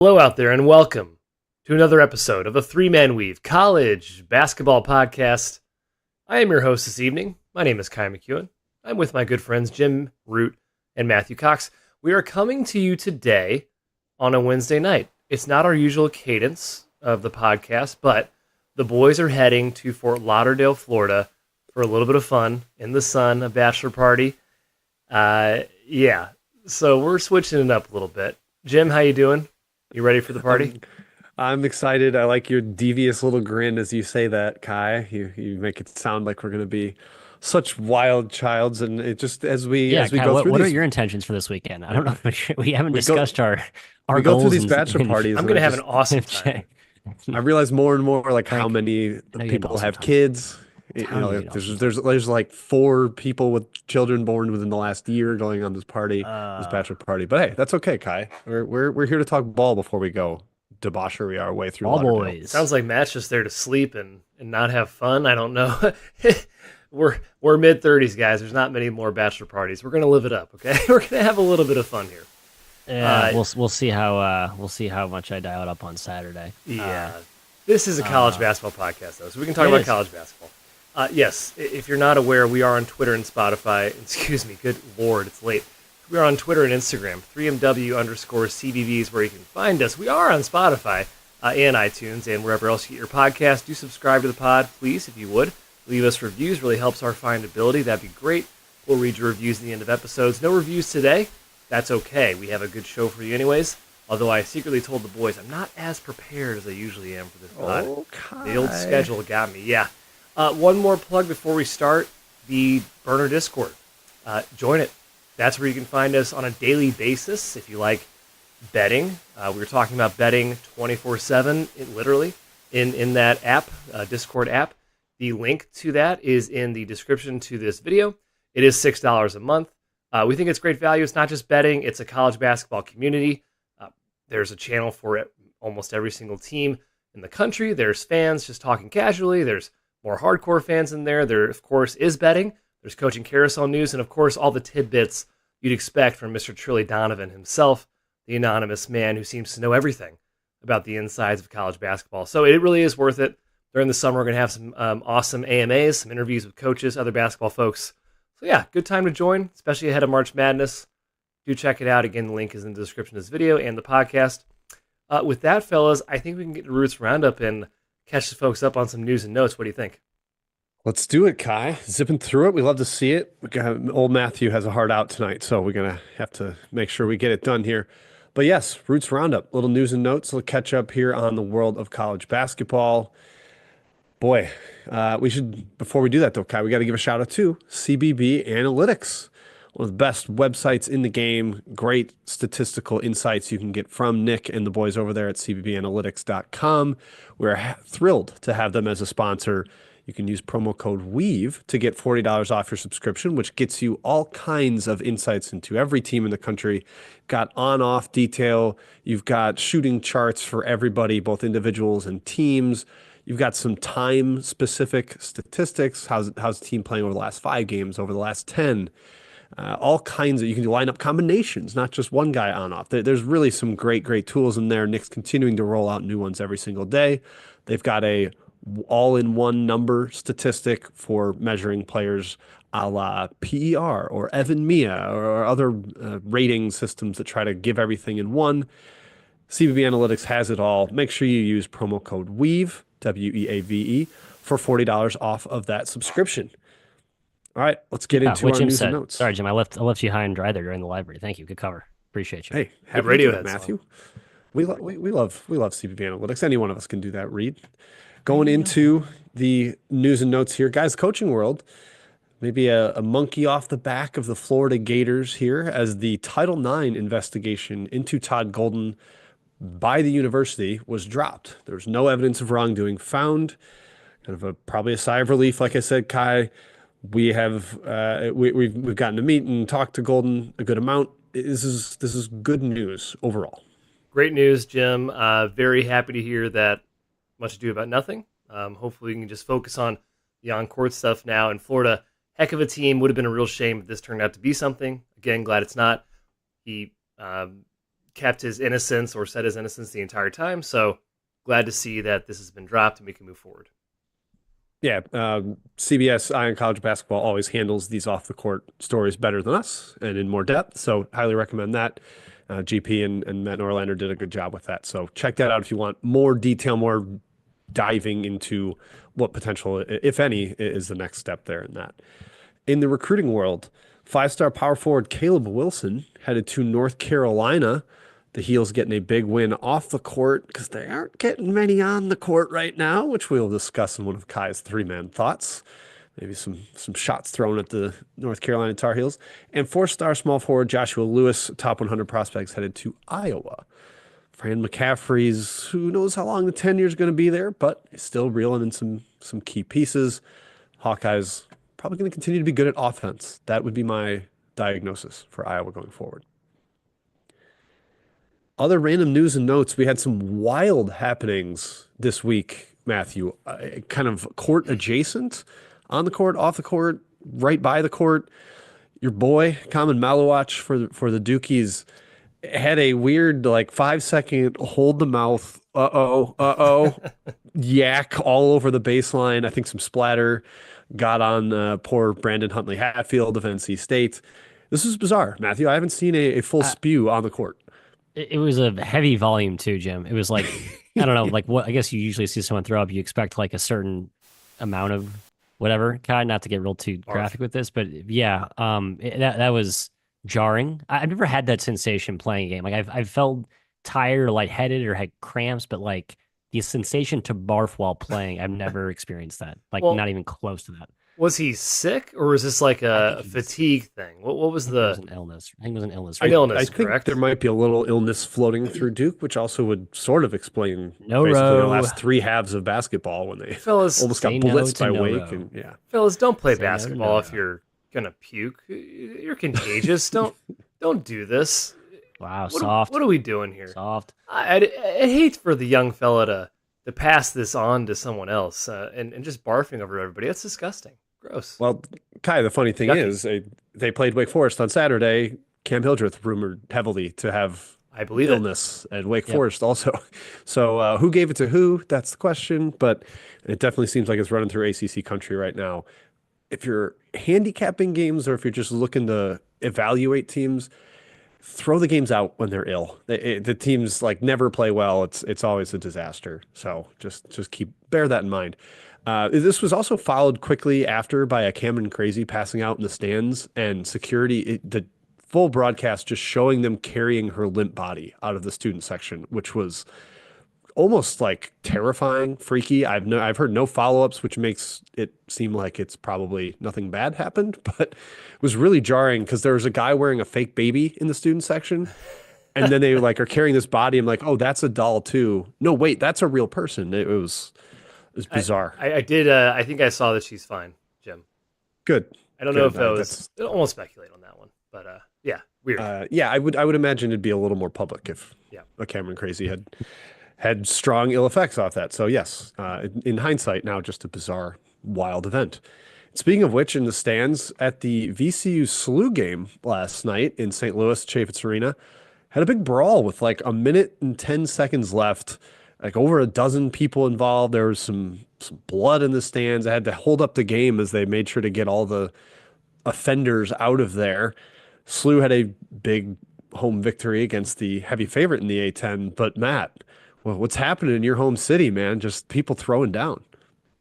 Hello out there, and welcome to another episode of the Three Man Weave College Basketball Podcast. I am your host this evening. My name is Kai McEwen. I'm with my good friends Jim Root and Matthew Cox. We are coming to you today on a Wednesday night. It's not our usual cadence of the podcast, but the boys are heading to Fort Lauderdale, Florida for a little bit of fun in the sun, a bachelor party. So we're switching it up a little bit. Jim, how you doing? You ready for the party? I'm excited. I like your devious little grin as you say that, Kai. You make it sound like we're going to be such wild childs, and it just Yeah, as we Kai, go through what are these your intentions for this weekend? I don't know. We haven't we go discussed our we go through goals these bachelor in parties, I'm and going to have an awesome time. I realize more and more like how Frank, many I know you had an people awesome have time. kids. Telling you, you had an awesome time. There's like 4 people with children born within the last year going on this Uh, bachelor party. But hey, that's okay, Kai. We're here to talk ball before we go debauchery our way through Ball Lauderdale. boys. Sounds like Matt's just there to sleep and not have fun. I don't know. we're mid-30s, guys. There's not many more bachelor parties. We're going to live it up, okay? We're going to have a little bit of fun here. Yeah, we'll see how much I dial it up on Saturday. Yeah. This is a college basketball podcast, though, so we can talk about college basketball. Yes, if you're not aware, we are on Twitter and Spotify. Excuse me, good Lord, it's late. We are on Twitter and Instagram, 3MW_CBV is where you can find us. We are on Spotify and iTunes and wherever else you get your podcast. Do subscribe to the pod, please, if you would. Leave us reviews, really helps our findability. That'd be great. We'll read your reviews at the end of episodes. No reviews today. That's okay. We have a good show for you anyways. Although I secretly told the boys I'm not as prepared as I usually am for this pod. Okay. The old schedule got me, yeah. One more plug before we start, the Burner Discord. Join it. That's where you can find us on a daily basis if you like betting. We were talking about betting 24/7, literally, in that app, Discord app. The link to that is in the description to this video. It is $6 a month. We think it's great value. It's not just betting. It's a college basketball community. There's a channel for it, almost every single team in the country. There's fans just talking casually. There's more hardcore fans in there. There, of course, is betting. There's coaching carousel news. And, of course, all the tidbits you'd expect from Mr. Trilly Donovan himself, the anonymous man who seems to know everything about the insides of college basketball. So it really is worth it. During the summer, we're going to have some awesome AMAs, some interviews with coaches, other basketball folks. So, yeah, good time to join, especially ahead of March Madness. Do check it out. Again, the link is in the description of this video and the podcast. With that, fellas, I think we can get to Roots Roundup and catch the folks up on some news and notes. What do you think? Let's do it, Kai. Zipping through it. We love to see it. Old Matthew has a hard out tonight, so we're going to have to make sure we get it done here. But yes, Roots Roundup, little news and notes. We'll catch up here on the world of college basketball. Boy, we should, before we do that though, Kai, we got to give a shout out to CBB Analytics, one of the best websites in the game. Great statistical insights you can get from Nick and the boys over there at cbbanalytics.com. We're thrilled to have them as a sponsor. You can use promo code WEAVE to get $40 off your subscription, which gets you all kinds of insights into every team in the country. Got on-off detail. You've got shooting charts for everybody, both individuals and teams. You've got some time-specific statistics. How's the team playing over the last 5 games, over the last 10? All kinds of, you can line up combinations, not just one guy on-off. There's really some great tools in there. Nick's continuing to roll out new ones every single day. They've got a all-in-one number statistic for measuring players a la PER or Evan Mia or other rating systems that try to give everything in one. CBB Analytics has it all. Make sure you use promo code WEAVE, WEAVE, for $40 off of that subscription. All right, let's get into what our Jim news said. and notes. Sorry, Jim, I left you high and dry there during the library. Thank you. Good cover. Appreciate you. Hey, happy radio to do that, head Matthew. We love CBB Analytics. Any one of us can do that. Read. Going into the news and notes here, guys. Coaching world. Maybe a monkey off the back of the Florida Gators here as the Title IX investigation into Todd Golden by the university was dropped. There was no evidence of wrongdoing found. Kind of probably a sigh of relief, like I said, Kai. We have we've gotten to meet and talk to Golden a good amount. This is good news overall. Great news, Jim. Very happy to hear that. Much ado about nothing. Hopefully we can just focus on the on-court stuff now. In Florida, heck of a team. Would have been a real shame if this turned out to be something. Again, glad it's not. He kept his innocence or said his innocence the entire time. So glad to see that this has been dropped and we can move forward. Yeah, CBS Ion College Basketball always handles these off the court stories better than us and in more depth. So highly recommend that. GP and Matt Norlander did a good job with that. So check that out if you want more detail, more diving into what potential, if any, is the next step there in that. In the recruiting world, five-star power forward Caleb Wilson headed to North Carolina. The Heels getting a big win off the court because they aren't getting many on the court right now, which we'll discuss in one of Kai's three-man thoughts. Maybe some shots thrown at the North Carolina Tar Heels. And four-star small forward Joshua Lewis, top 100 prospects, headed to Iowa. Fran McCaffrey's, who knows how long the tenure is going to be there, but still reeling in some key pieces. Hawkeyes probably going to continue to be good at offense. That would be my diagnosis for Iowa going forward. Other random news and notes, we had some wild happenings this week, Matthew, kind of court adjacent, on the court, off the court, right by the court. Your boy, Common Malowach for the Dukies, had a weird 5-second hold the mouth, yak all over the baseline. I think some splatter got on poor Brandon Huntley Hatfield of NC State. This is bizarre, Matthew. I haven't seen a full spew on the court. It was a heavy volume too, Jim. It was like, I don't know, like what, I guess you usually see someone throw up, you expect like a certain amount of whatever kind, not to get real too graphic with this, but yeah, that was jarring. I've never had that sensation playing a game. Like I've felt tired or lightheaded or had cramps, but like the sensation to barf while playing, I've never experienced that. Like not even close to that. Was he sick, or was this like a fatigue thing? What was It the was an illness? I think it was an illness. An illness, I think correct? there might be a little illness floating through Duke, which also would sort of explain No basically the row. last three halves of basketball when they Fellas, almost got say no blitzed to by no Wake. row. And yeah, fellas, don't play Say no to basketball no if row. you're gonna puke. You're contagious. don't do this. Wow, What soft. What are we doing here? Soft. I hate for the young fella to pass this on to someone else and just barfing over everybody. That's disgusting. Gross. well, Kai, the funny thing Yucky. is they played Wake Forest on Saturday. Cam Hildreth rumored heavily to have I believe illness at Wake Yep. Forest also. So who gave it to who? That's the question. But it definitely seems like it's running through ACC country right now. If you're handicapping games or if you're just looking to evaluate teams, throw the games out when they're ill. The teams never play well. It's always a disaster. So just bear that in mind. This was also followed quickly after by a Cameron Crazy passing out in the stands and security. The full broadcast just showing them carrying her limp body out of the student section, which was almost terrifying, freaky. I've heard no follow-ups, which makes it seem like it's probably nothing bad happened, but it was really jarring because there was a guy wearing a fake baby in the student section. And then they are carrying this body. I'm like, oh, that's a doll too. No, wait, that's a real person. It was bizarre. I did. I think I saw that she's fine, Jim. Good. I don't know if Good. that was. I almost speculate on that one, but yeah, weird. Yeah, I would imagine it'd be a little more public if a Cameron Crazy had strong ill effects off that. So yes, in hindsight, now just a bizarre, wild event. Speaking of which, in the stands at the VCU SLU game last night in St. Louis, Chaffetz Arena, had a big brawl with a minute and 10 seconds left. Over a dozen people involved. There was some blood in the stands. I had to hold up the game as they made sure to get all the offenders out of there. SLU had a big home victory against the heavy favorite in the A10. But Matt, what's happening in your home city, man? Just people throwing down.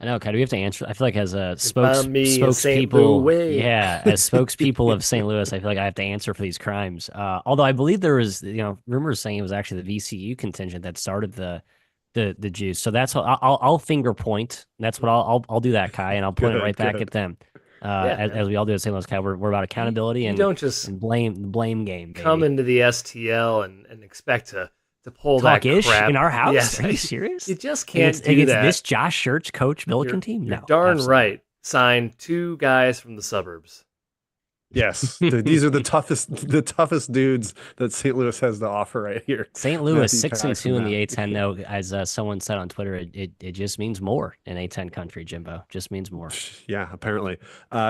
I know, kind of. We have to answer. I feel like as a found me in St. spokespeople, Louis. yeah, as spokespeople of St. Louis, I feel like I have to answer for these crimes. Although I believe there was, rumors saying it was actually the VCU contingent that started the juice. So that's what I'll finger point. That's what I'll do that, Kai, and I'll point it right back at them. As we all do at St. Louis, Kai, we're about accountability and don't just and blame game. come baby. into the STL and expect to pull Talk that ish crap in our house. Yes. Are you serious? You just can't do against that. this Josh Church coach Milliken team. You're No, darn absolutely. right. Signed 2 guys from the suburbs. Yes, these are the toughest dudes that St. Louis has to offer right here. St. Louis Matthew 6 and Cox 2 and in the Matt. A10 though, as someone said on Twitter, it just means more in A10 country, Jimbo. Just means more. Yeah, apparently.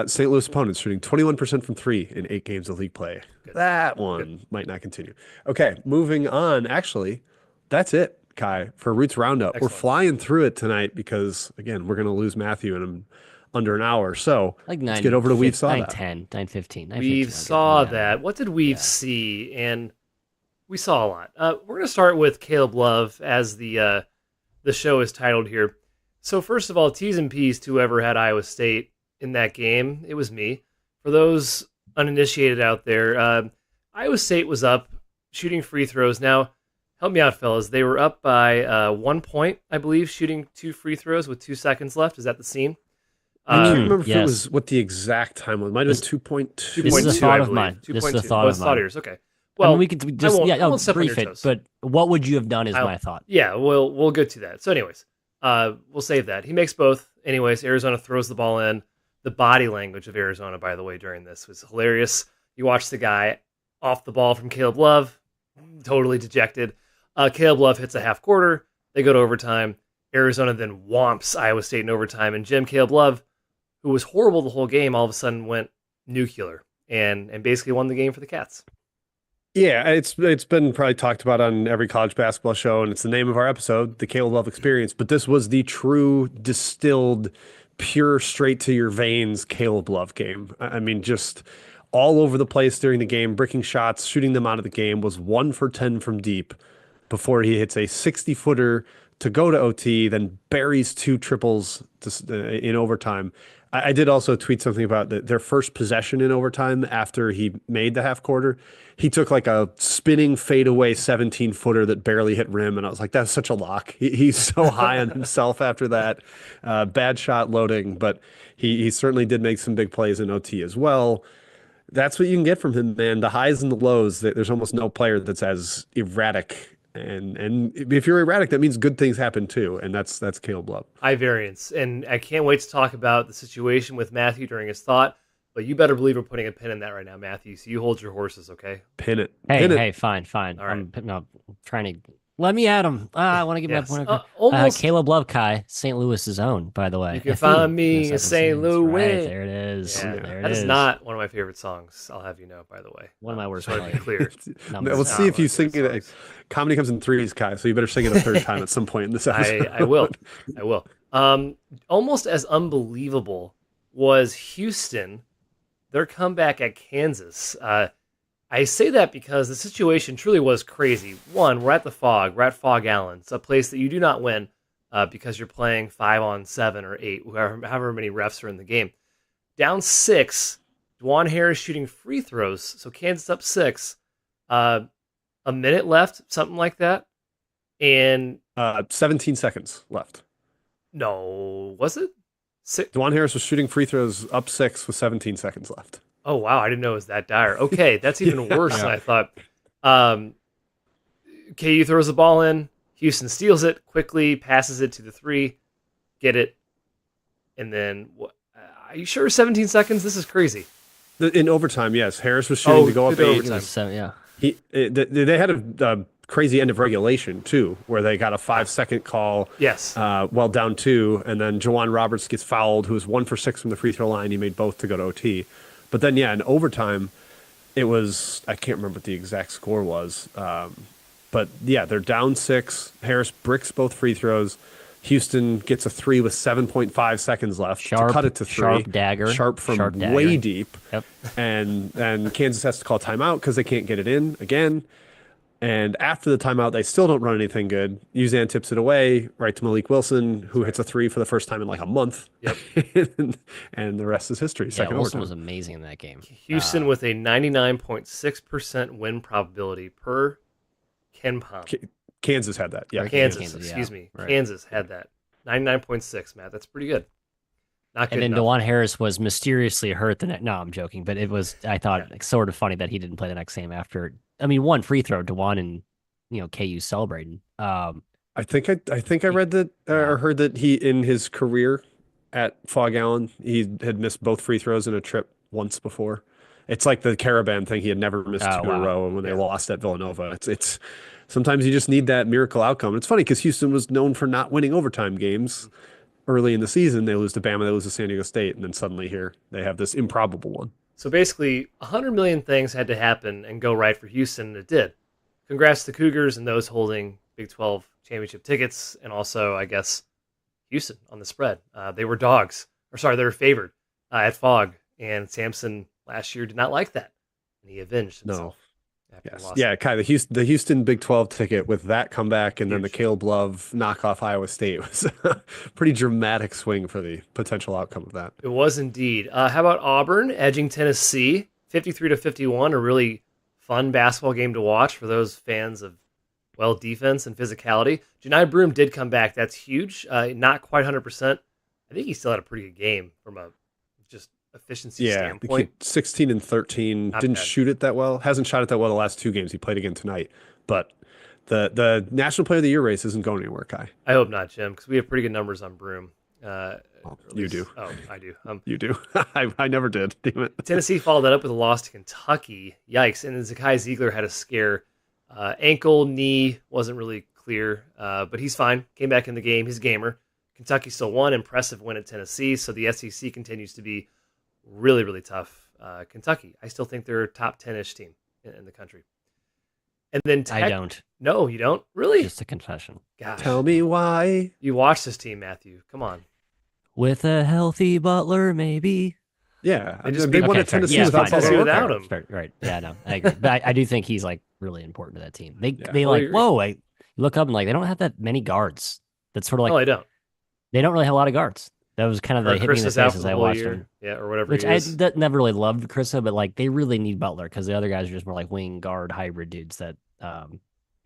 St. Louis opponents shooting 21% from three in 8 games of league play. Good. That Good. one might not continue. Okay, moving on. Actually, that's it, Kai, for Roots Roundup. We're Excellent. flying through it tonight because, again, we're going to lose Matthew in under an hour. So Like let's get over to We've Saw That. 9:10, 9:15, We 9:15. saw Yeah. that. What did we Yeah. see? And we saw a lot. We're going to start with Caleb Love as the show is titled here. So first of all, T's and P's to whoever had Iowa State in that game. It was me. For those uninitiated out there, Iowa State was up shooting free throws. Now, help me out, fellas. They were up by 1 point, I believe, shooting 2 free throws with 2 seconds left. Is that the scene? I can't Uh, remember if it yes. was what the exact time was. It might have been 2.2. This is a 2.2, thought I of believe. mine. This is a 2.2. thought Oh, of it's thought mine. of yours. Okay. I Well, mean, we could just I won't step on brief your it. toes. But what would you have done is I'll- my thought. Yeah, we'll get to that. So, anyways, we'll save that. He makes both. Anyways, Arizona throws the ball in. The body language of Arizona, by the way, during this was hilarious. You watch the guy off the ball from Caleb Love, totally dejected. Caleb Love hits a half quarter. They go to overtime. Arizona then whomps Iowa State in overtime. And Caleb Love, who was horrible the whole game, all of a sudden went nuclear and basically won the game for the Cats. Yeah, it's been probably talked about on every college basketball show, and it's the name of our episode, the Caleb Love Experience. But this was the true distilled, pure, straight to your veins Caleb Love game. I mean, just all over the place during the game, bricking shots, shooting them out of the game. Was 1 for 10 from deep before he hits a 60-footer to go to OT, then buries 2 triples in overtime. I did also tweet something about their first possession in overtime after he made the half quarter. He took like a spinning fadeaway 17-footer that barely hit rim, and I was like, that's such a lock. He's so high on himself after that. Bad shot loading, but he certainly did make some big plays in OT as well. That's what you can get from him, man. The highs and the lows. There's almost no player that's as erratic. And if you're erratic, that means good things happen too, and that's Caleb Love. High variance. And I can't wait to talk about the situation with Matthew during his thought, but you better believe we're putting a pin in that right now, Matthew. So you hold your horses, okay? Pin it. Hey, Pin it. hey, fine. All right. I'm trying to let me at him. I want to get Yes. my point. Almost. Caleb Love Kai, St. Louis's own, by the way. You can find me in Yes, St. that's Louis. right, there it is. Yeah, There it that is is. not one of my favorite songs, I'll have you know, by the way. One of my worst So to be plays. clear. Numbers. We'll It's see not if one you of my sing favorite it. songs. Comedy comes in threes, Kai, so you better sing it a third time at some point in this episode. I will. I will. Almost as unbelievable was Houston, their comeback at Kansas. I say that because the situation truly was crazy. One, we're at the Fog. We're at Fog Allen. It's a place that you do not win because you're playing 5-on-7 or 8, however many refs are in the game. Down 6, Dwan Harris shooting free throws. So Kansas up 6. A minute left, something like that. And 17 seconds left. no, was it? Dwan Harris was shooting free throws up 6 with 17 seconds left. Oh, wow. I didn't know it was that dire. Okay, that's even worse than I thought. KU throws the ball in. Houston steals it quickly, passes it to the 3, get it. And then, are you sure 17 seconds? This is crazy. In overtime, yes. Harris was shooting to go up to 8. overtime. So, yeah. They had a crazy end of regulation, too, where they got a 5-second call Yes. well down 2, and then Jawan Roberts gets fouled, who was 1 for 6 from the free throw line. He made both to go to OT. But then, yeah, in overtime, it was, I can't remember what the exact score was. But yeah, they're down 6. Harris bricks both free throws. Houston gets a 3 with 7.5 seconds left to cut it to 3. Sharp dagger. Sharp from Sharp dagger. way deep. Yep. And Kansas has to call timeout because they can't get it in again. And after the timeout, they still don't run anything good. Uzan tips it away right to Malik Wilson, who hits a 3 for the first time in like a month. Yep. and the rest is history. Yeah, Second Wilson overtime. was amazing in that game. Houston with a 99.6% win probability per Ken Palm. Kansas had that. Yeah. Kansas, yeah. excuse me. Right. Kansas had that. 99.6, Matt. That's pretty good. Not good And then enough. DeJuan Harris was mysteriously hurt the next. No, I'm joking, but it was. I thought sort of funny that he didn't play the next game after. I mean, one free throw, DeJuan and KU celebrating. I think I read that or heard that he in his career at Fog Allen he had missed both free throws in a trip once before, It's like the Caravan thing. He had never missed Oh two in a wow. row, and when they Yeah. lost at Villanova, it's sometimes you just need that miracle outcome. It's funny because Houston was known for not winning overtime games early in the season. They lose to Bama, they lose to San Diego State, and then suddenly here they have this improbable one. So basically, 100 million things had to happen and go right for Houston, and it did. Congrats to the Cougars and those holding Big 12 championship tickets, and also, I guess, Houston on the spread. They were dogs, or sorry, they were favored at Fog, and Sampson last year did not like that, and he avenged No. himself after he Yes. lost. Yeah, Kai, the Houston Big 12 ticket with that comeback and then the Huge. Caleb Love knockoff Iowa State was a pretty dramatic swing for the potential outcome of that. It was indeed. How about Auburn edging Tennessee, 53-51, a really fun basketball game to watch for those fans of defense and physicality. Janai Broom did come back. That's huge. Not quite 100%. I think he still had a pretty good game from a just efficiency Yeah, standpoint. 16 and 13, Not didn't bad. shoot it that well. Hasn't shot it that well the last two games. He played again tonight. But the National Player of the Year race isn't going anywhere, Kai. I hope not, Jim, because we have pretty good numbers on Broom. Or at You least- do. Oh, I do. You do. I never did. Damn it. Tennessee followed that up with a loss to Kentucky. Yikes. And then Zakai Ziegler had a scare. Ankle, knee, wasn't really clear, but he's fine. Came back in the game. He's a gamer. Kentucky still won. Impressive win at Tennessee. So the SEC continues to be really, really tough. Kentucky, I still think they're a top 10-ish team in the country. And then I don't. No, you don't? Really? Just a confession. Gosh. Tell me why. You watch this team, Matthew. Come on. With a healthy Butler, maybe. Yeah, They just they beat- won Okay, at fair. Tennessee Yeah, without fine. Tennessee Butler. without Okay. him. Fair, right. Yeah, no, I agree. But I do think he's like really important to that team. They Yeah. they Well, like, you're- whoa, I look up and like they don't have that many guards. That's sort of like No, I don't. they don't really have a lot of guards. That was kind of Or the hit me Chris in the is out face for as the I whole watched year. him. Yeah, or whatever Which he I is. never really loved Krista, but like they really need Butler because the other guys are just more like wing guard hybrid dudes that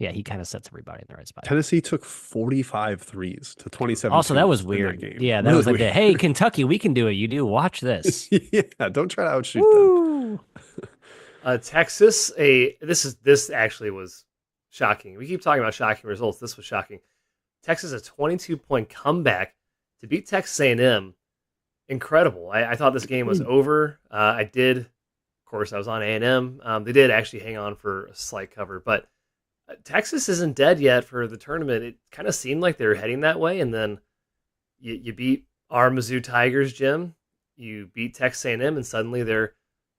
yeah, he kind of sets everybody in the right spot. Tennessee took 45 threes to 27. Also, that was in weird. game. Yeah, that Really was like the weird. hey, Kentucky, we can do it. You do. Watch this. Yeah, don't try to outshoot them. Woo! Texas, this actually was shocking. We keep talking about shocking results. This was shocking. Texas, a 22-point comeback to beat Texas A&M. Incredible. I thought this game was over. I did, of course, I was on A&M. They did actually hang on for a slight cover, but Texas isn't dead yet for the tournament. It kind of seemed like they were heading that way, and then you beat our Mizzou Tigers, Jim. You beat Texas A&M, and suddenly they're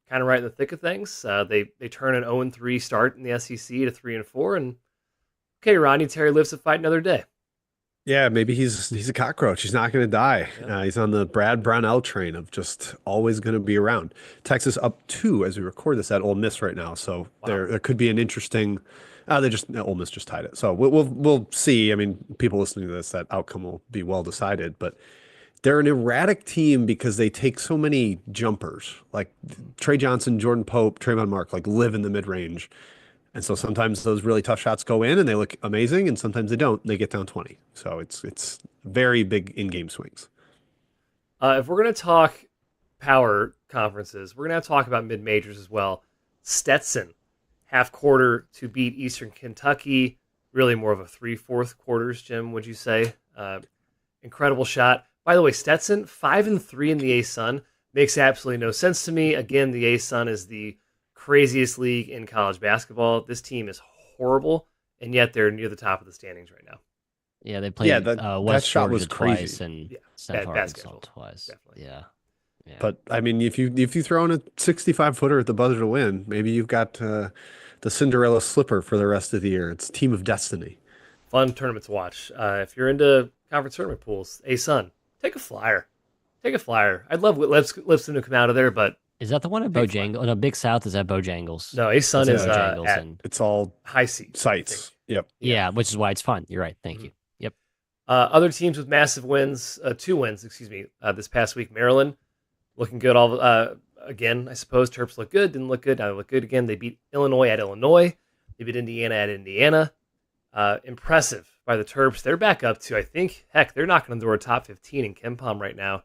kind of right in the thick of things. They turn an 0-3 start in the SEC to 3-4, and okay, Rodney Terry lives to fight another day. Yeah, maybe he's a cockroach. He's not going to die. Yeah. He's on the Brad Brownell train of just always going to be around. Texas up 2 as we record this at Ole Miss right now, so there could be an interesting. Ole Miss just tied it, so we'll see. I mean, people listening to this, that outcome will be well decided, but they're an erratic team because they take so many jumpers. Like Trey Johnson, Jordan Pope, Trayvon Mark, like live in the mid range. And so sometimes those really tough shots go in and they look amazing, and sometimes they don't. They get down 20. So it's very big in-game swings. If we're going to talk power conferences, we're going to talk about mid-majors as well. Stetson, half quarter to beat Eastern Kentucky. Really more of a 3/4 quarters, Jim, would you say? Incredible shot. By the way, Stetson, 5-3 in the A-Sun. Makes absolutely no sense to me. Again, the A-Sun is the craziest league in college basketball. This team is horrible, and yet they're near the top of the standings right now. Yeah, they played that West shot Georgia was twice crazy. and Yeah, Central bad Arkansas schedule. twice. Definitely. Yeah. Yeah. But I mean, if you throw in a 65-footer at the buzzer to win, maybe you've got the Cinderella slipper for the rest of the year. It's Team of Destiny. Fun tournament to watch. If you're into conference tournament pools, A-Sun, take a flyer. Take a flyer. I'd love Lipscomb to come out of there, but Is that the one at Big Bojangles? No, Big South is at Bojangles. no, A-Sun It's is at Bojangles at and It's all high seat. sites. Yep. yeah, which is why it's fun. You're right. Thank you. Yep. Other teams with massive wins, 2 wins, this past week. Maryland looking good. Again, I suppose Terps look good, didn't look good. Now they look good again. They beat Illinois at Illinois. They beat Indiana at Indiana. Impressive by the Terps. They're back up to, I think, they're knocking on the door top 15 in KenPom right now.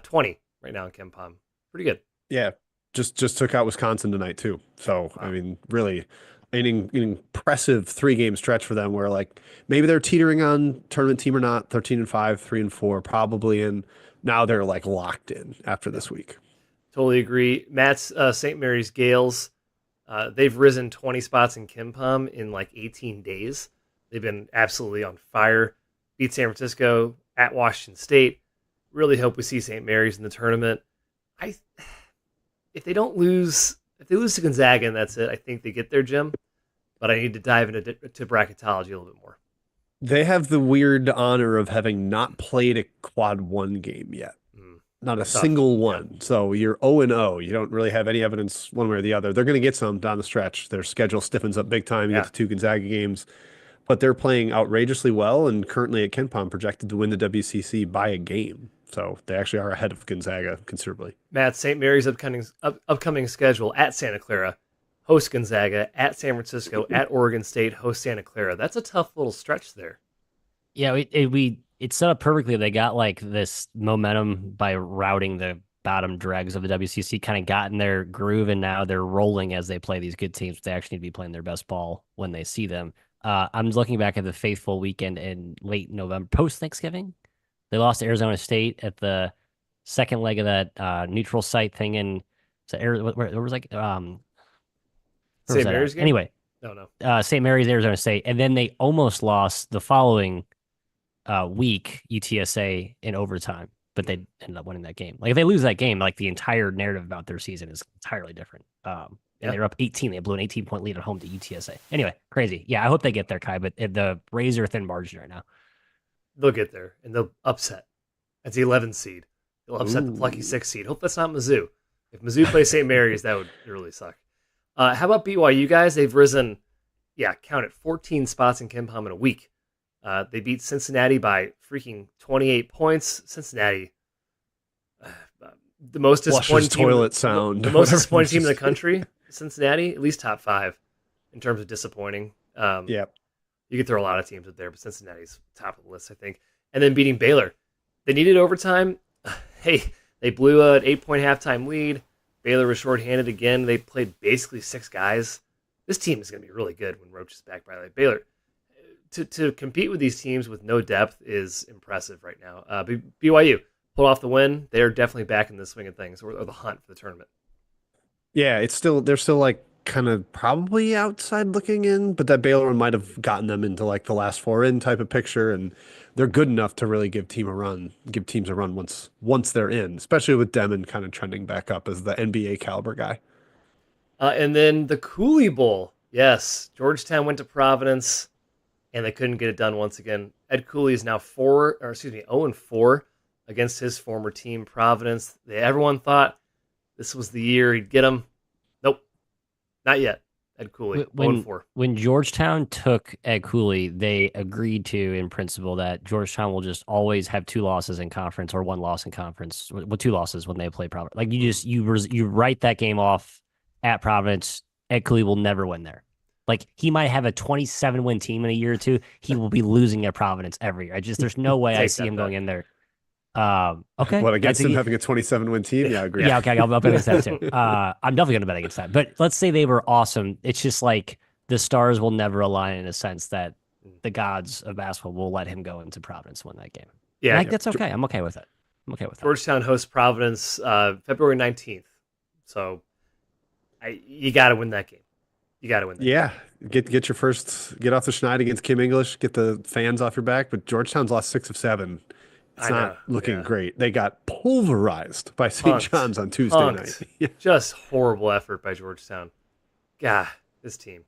20 right now in KenPom. Pretty good. Yeah. Just took out Wisconsin tonight too. So I mean, really, an impressive 3-game stretch for them. Where like maybe they're teetering on tournament team or not. 13-5, 3-4, probably in. Now they're like locked in after this week. Totally agree. Matt's St. Mary's Gales, they've risen 20 spots in Kimpom in like 18 days. They've been absolutely on fire. Beat San Francisco at Washington State. Really hope we see St. Mary's in the tournament. I, if they don't lose, if they lose to Gonzaga and that's it, I think they get their Jim. But I need to dive into bracketology a little bit more. They have the weird honor of having not played a quad one game yet. Not a That's tough. single Yeah. one. So you're 0-0. You don't really have any evidence one way or the other. They're going to get some down the stretch. Their schedule stiffens up big time. You Yeah. get the two Gonzaga games, but they're playing outrageously well and currently at KenPom projected to win the WCC by a game. So they actually are ahead of Gonzaga considerably. Matt, St. Mary's upcoming schedule at Santa Clara, host Gonzaga, at San Francisco, at Oregon State, host Santa Clara. That's a tough little stretch there. Yeah, it's set up perfectly. They got like this momentum by routing the bottom dregs of the WCC, kind of got in their groove, and now they're rolling as they play these good teams. They actually need to be playing their best ball when they see them. I'm just looking back at the faithful weekend in late November, post Thanksgiving. They lost to Arizona State at the second leg of that neutral site thing in where it was like where was St. that Mary's at? game? Anyway, No. St. Mary's, Arizona State, and then they almost lost the following week UTSA in overtime, but they ended up winning that game. Like if they lose that game, like the entire narrative about their season is entirely different. And they're up 18. They blew an 18-point lead at home to UTSA. Anyway, crazy. Yeah, I hope they get there, Kai, but the razor thin margin right now. They'll get there, and they'll upset. That's the 11th seed. They'll upset the plucky 6th seed. Hope that's not Mizzou. If Mizzou plays St. Mary's, that would really suck. How about BYU guys? They've risen, count it, 14 spots in KenPom in a week. They beat Cincinnati by freaking 28 points. Cincinnati, the most disappointing team, toilet sound. the most disappointing team in the country. Cincinnati, at least top 5 in terms of disappointing. Yeah. You could throw a lot of teams up there, but Cincinnati's top of the list, I think. And then beating Baylor. They needed overtime. Hey, they blew an 8-point halftime lead. Baylor was shorthanded again. They played basically 6 guys. This team is going to be really good when Roach is back, by the way. Baylor, to compete with these teams with no depth is impressive right now. BYU pulled off the win. They're definitely back in the swing of things, or the hunt for the tournament. Yeah, they're still like kind of probably outside looking in, but that Baylor one might have gotten them into like the last 4 in type of picture, and they're good enough to really give teams a run once they're in, especially with Demon kind of trending back up as the NBA caliber guy. And then the Cooley Bowl. Yes, Georgetown went to Providence, and they couldn't get it done once again. Ed Cooley is now 0-4 against his former team, Providence. Everyone thought this was the year he'd get them. Nope, not yet. Ed Cooley, 0-4. When Georgetown took Ed Cooley, they agreed to, in principle, that Georgetown will just always have 2 losses in conference or 1 loss in conference. Well, 2 losses when they play Providence. Like you write that game off at Providence. Ed Cooley will never win there. Like he might have a 27-win team in a year or 2. He will be losing at Providence every year. There's no way I see him going in there. Okay. What, against him having a 27-win team? Yeah, I agree. Yeah, okay, I'll bet against that too. I'm definitely going to bet against that. But let's say they were awesome. It's just like the stars will never align in a sense that the gods of basketball will let him go into Providence win that game. Yeah, like, that's okay. I'm okay with it. Georgetown hosts Providence February 19th. So you got to win that game. You got to win that game. Yeah, get your first, get off the schneid against Kim English, get the fans off your back. But Georgetown's lost 6 of 7. It's not looking great. They got pulverized by St. John's on Tuesday night. Yeah. Just horrible effort by Georgetown. God, this team.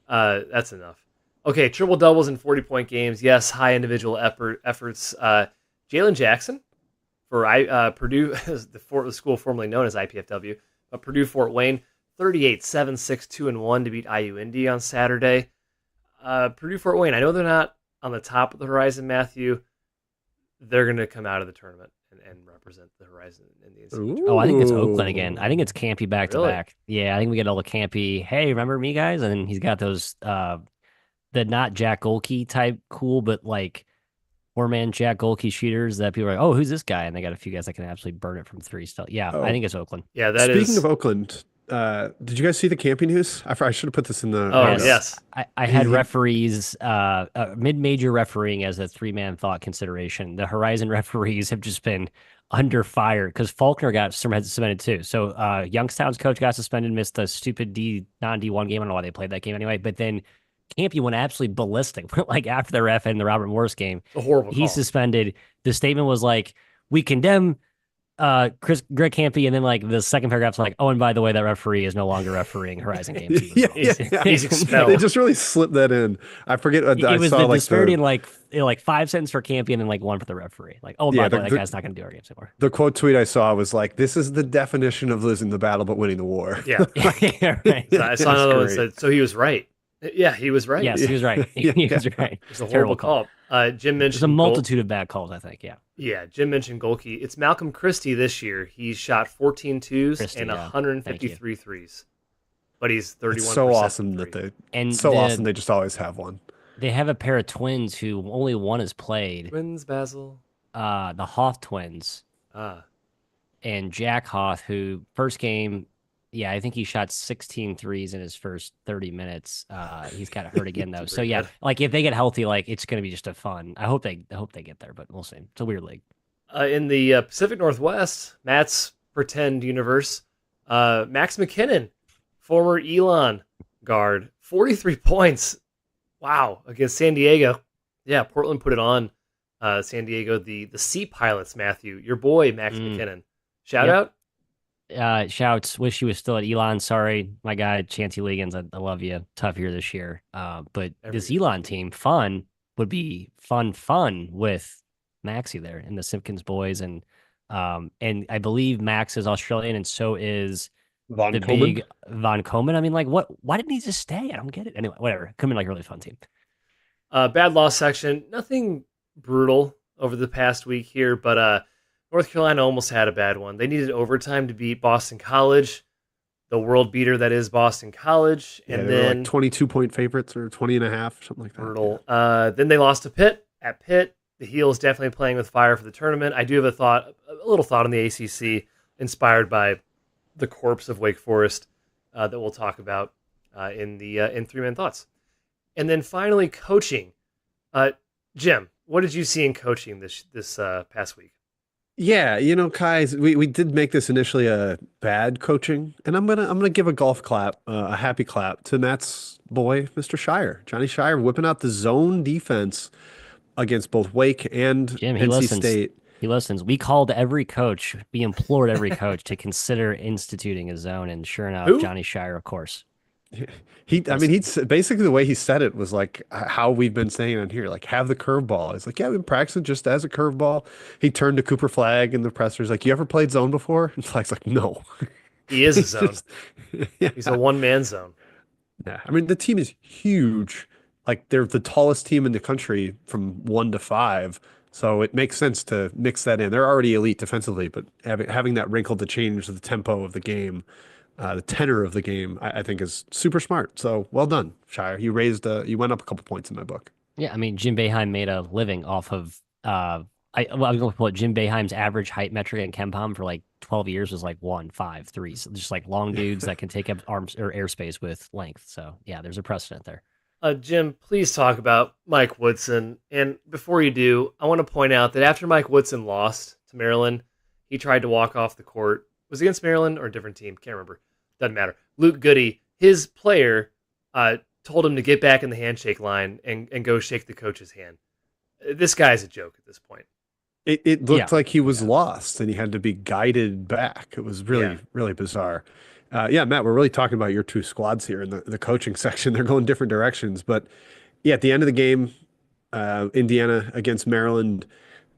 That's enough. Okay, triple doubles in 40-point games. Yes, high individual efforts. Jalen Jackson for Purdue, the school formerly known as IPFW, but Purdue Fort Wayne, 38-7, 6-2-1 to beat IU Indy on Saturday. Purdue Fort Wayne, I know they're not on the top of the horizon, Matthew. They're going to come out of the tournament and represent the horizon in the NCAA. Oh, I think it's Oakland again. I think it's Campy back to Really? back. Yeah, I think we get all the Campy. Hey, remember me, guys? And then he's got those the not Jack Golke type cool, but like 4-man Jack Golke shooters that people are like, oh, who's this guy? And they got a few guys that can absolutely burn it from 3 still. Yeah, I think it's Oakland. Yeah, Speaking of Oakland, Did you guys see the camping news? I should have put this in the Oh, roundup. Yes. yes. I had referees, mid-major refereeing as a three-man thought consideration. The Horizon referees have just been under fire because Faulkner got suspended too. So Youngstown's coach got suspended, missed a stupid non-D1 game. I don't know why they played that game anyway. But then Campy went absolutely ballistic. Like after the ref in the Robert Morris game, A horrible he call. suspended. The statement was like, "We condemn Greg Campy," and then like the second paragraph's like, "Oh, and by the way, that referee is no longer refereeing Horizon games." Yeah, He's- yeah. he's expelled. They just really slipped that in. I forget. It I was saw the like disparity the in like 5 cents for Campy and then like one for the referee. Like, oh, Yeah, by the way, the- that guy's not going to do our games anymore. the quote tweet I saw was like, "This is the definition of losing the battle but winning the war." Yeah. Yeah, right. So I saw That's another one that great. said, so he was right. Yeah, he was right. Yes, he was right. Yeah, He was yeah. right. It's a Terrible horrible call. Jim mentioned There's a multitude of bad calls, I think. Yeah. Yeah, Jim mentioned Golke. It's Malcolm Christie this year. He's shot 14 twos Christie, and yeah. 153 threes. But he's 31%. It's so awesome from that three. And awesome they just always have one. they have a pair of twins who only one has played. Twins, Basil. The Hoth twins Ah, and Jack Hoth, who first game, yeah, I think he shot 16 threes in his first 30 minutes. He's got hurt again though. So Pretty yeah, good. like if they get healthy, like it's going to be just a fun. I hope they get there, but we'll see. It's a weird league. in the Pacific Northwest, Matt's pretend universe, Max McKinnon, former Elon guard, 43 points. Wow, against San Diego. Yeah, Portland put it on San Diego. The Sea Pilots, Matthew, your boy Max McKinnon. Shout Yep. out. Shouts, wish he was still at Elon. Sorry, my guy, Chanty Liggins. I love you. Tough year this year. But this Every year. Elon team, would be fun with Maxie there and the Simpkins boys. And I believe Max is Australian and so is Von the Koeman? big Von Koeman. I mean, like, why didn't he just stay? I don't get it. Anyway, whatever. Could be like a really fun team. Bad loss section. Nothing brutal over the past week here, but North Carolina almost had a bad one. They needed overtime to beat Boston College, the world beater that is Boston College, Yeah, and they were then like 22-point favorites or 20 and a half, something like that. brutal. Then they lost to Pitt at Pitt. The Heels definitely playing with fire for the tournament. I do have a little thought on the ACC, inspired by the corpse of Wake Forest that we'll talk about in 3-man thoughts. And then finally, coaching. Jim, what did you see in coaching this past week? Yeah, Kai, we did make this initially a bad coaching, and I'm gonna give a golf clap, a happy clap to Matt's boy, Mr. Shire, Johnny Shire, whipping out the zone defense against both Wake and Jim, he NC listens. State. He listens. We called every coach. We implored every coach to consider instituting a zone, and sure enough, Who? Johnny Shire, of course. He's basically the way he said it was like how we've been saying on here, like have the curveball. It's like, yeah, we've been practicing just as a curveball. He turned to Cooper Flagg in the pressers, like, you ever played zone before? And Flagg's like, no. He is a It's zone. just- yeah. He's a one-man zone. Yeah, I mean the team is huge. Like they're the tallest team in the country from 1 to 5, so it makes sense to mix that in. They're already elite defensively, but having that wrinkle to change the tempo of the game, the tenor of the game, I think is super smart. So well done, Shire. You went up a couple points in my book. Yeah, I mean, Jim Boeheim made a living off of I was going to put Jim Boeheim's average height metric in KenPom for like 12 years was like 1.53. So just like long dudes that can take up arms or airspace with length. So yeah, there's a precedent there. Jim, please talk about Mike Woodson. And before you do, I want to point out that after Mike Woodson lost to Maryland, he tried to walk off the court. Was it against Maryland or a different team? Can't remember. Doesn't matter. Luke Goody, his player, told him to get back in the handshake line and go shake the coach's hand. This guy's a joke at this point. It looked Yeah. like he was lost and he had to be guided back. It was really, Yeah. really bizarre. Yeah, Matt, we're really talking about your two squads here in the coaching section. They're going different directions. But yeah, at the end of the game, Indiana against Maryland,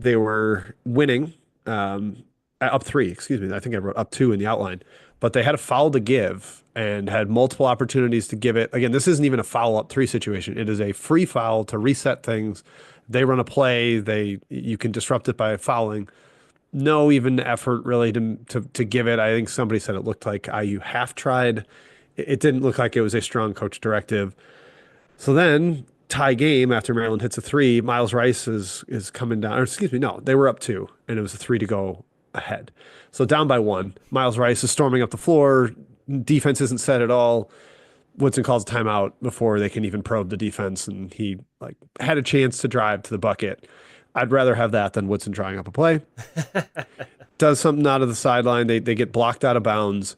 they were winning up 3, excuse me. I think I wrote up 2 in the outline. But they had a foul to give and had multiple opportunities to give it. Again, this isn't even a foul up 3 situation. It is a free foul to reset things. They run a play. You can disrupt it by fouling. No even effort really to give it. I think somebody said it looked like IU half tried. It didn't look like it was a strong coach directive. So then tie game after Maryland hits a 3. Miles Rice is coming down. Or excuse me, no, they were up 2, and it was a 3 to go ahead. So down by 1. Miles Rice is storming up the floor, defense isn't set at all. Woodson calls a timeout before they can even probe the defense, and he like had a chance to drive to the bucket. I'd rather have that than Woodson drawing up a play. Does something out of the sideline. They get blocked out of bounds,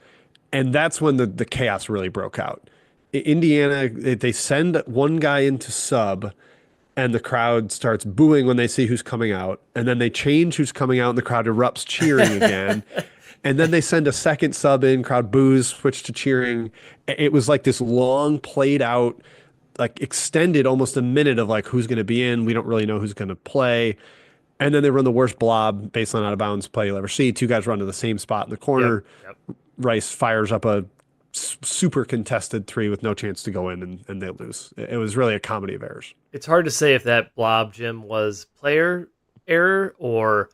and that's when the chaos really broke out. Indiana, they send one guy into sub, and the crowd starts booing when they see who's coming out, and then they change who's coming out, and the crowd erupts cheering again. And then they send a second sub in, crowd boos, switch to cheering. It was like this long, played out, like extended almost a minute of like who's going to be in. We don't really know who's going to play. And then they run the worst blob baseline out of bounds play you'll ever see. Two guys run to the same spot in the corner. Yep. Rice fires up a super contested three with no chance to go in, and they lose. It was really a comedy of errors. It's hard to say if that blob, Jim, was player error or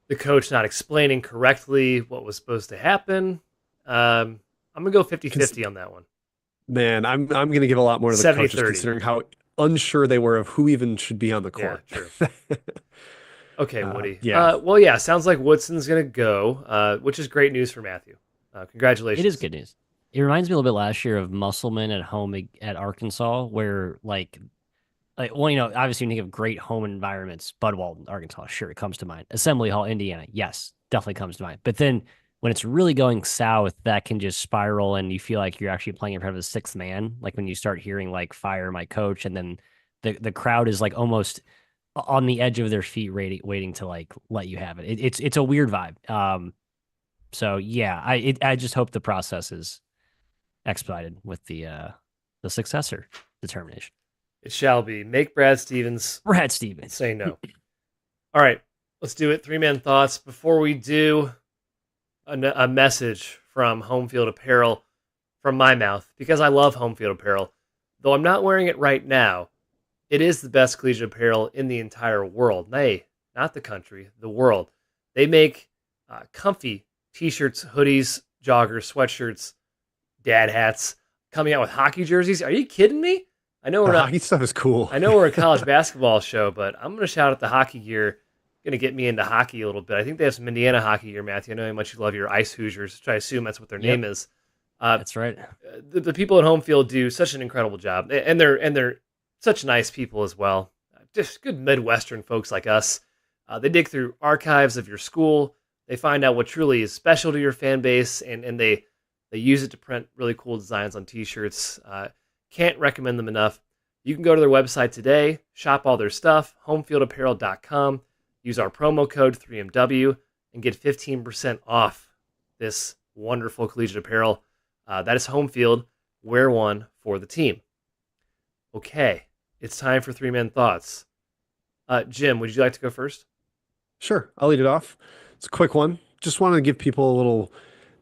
the coach not explaining correctly what was supposed to happen. I'm going to go 50-50 on that one. Man, I'm going to give a lot more to the coaches 70-30. considering how unsure they were of who even should be on the court. Yeah, true. Okay, Woody. Yeah. Well, yeah, sounds like Woodson's going to go, which is great news for Matthew. Congratulations. It is good news. It reminds me a little bit last year of Musselman at home at Arkansas, where well, obviously when you think of great home environments, Bud Walton, Arkansas, sure, it comes to mind. Assembly Hall, Indiana, yes, definitely comes to mind. But then when it's really going south, that can just spiral, and you feel like you're actually playing in front of a sixth man. Like when you start hearing like "fire my coach," and then the crowd is like almost on the edge of their feet, waiting to like let you have it. It's a weird vibe. So yeah, I just hope the process is expedited with the successor determination. It shall be. Make Brad Stevens say no. All right, let's do it. 3-man thoughts. Before we do, a message from Home Field Apparel from my mouth, because I love Home Field Apparel. Though I'm not wearing it right now, it is the best collegiate apparel in the entire world. Nay, not the country, the world. They make comfy t-shirts, hoodies, joggers, sweatshirts, dad hats, coming out with hockey jerseys. Are you kidding me? I know hockey stuff is cool. I know we're a college basketball show, but I'm going to shout out the hockey gear. Going to get me into hockey a little bit. I think they have some Indiana hockey gear, Matthew. I know how much you love your Ice Hoosiers, which I assume that's what their name is. That's right. The people at Home Field do such an incredible job, and they're such nice people as well. Just good Midwestern folks like us. They dig through archives of your school. They find out what truly is special to your fan base, and they use it to print really cool designs on T-shirts. Can't recommend them enough. You can go to their website today, shop all their stuff, homefieldapparel.com. Use our promo code 3MW and get 15% off this wonderful collegiate apparel. That is Home Field. Wear one for the team. Okay, it's time for 3-man thoughts. Jim, would you like to go first? Sure, I'll lead it off. It's a quick one. Just wanted to give people a little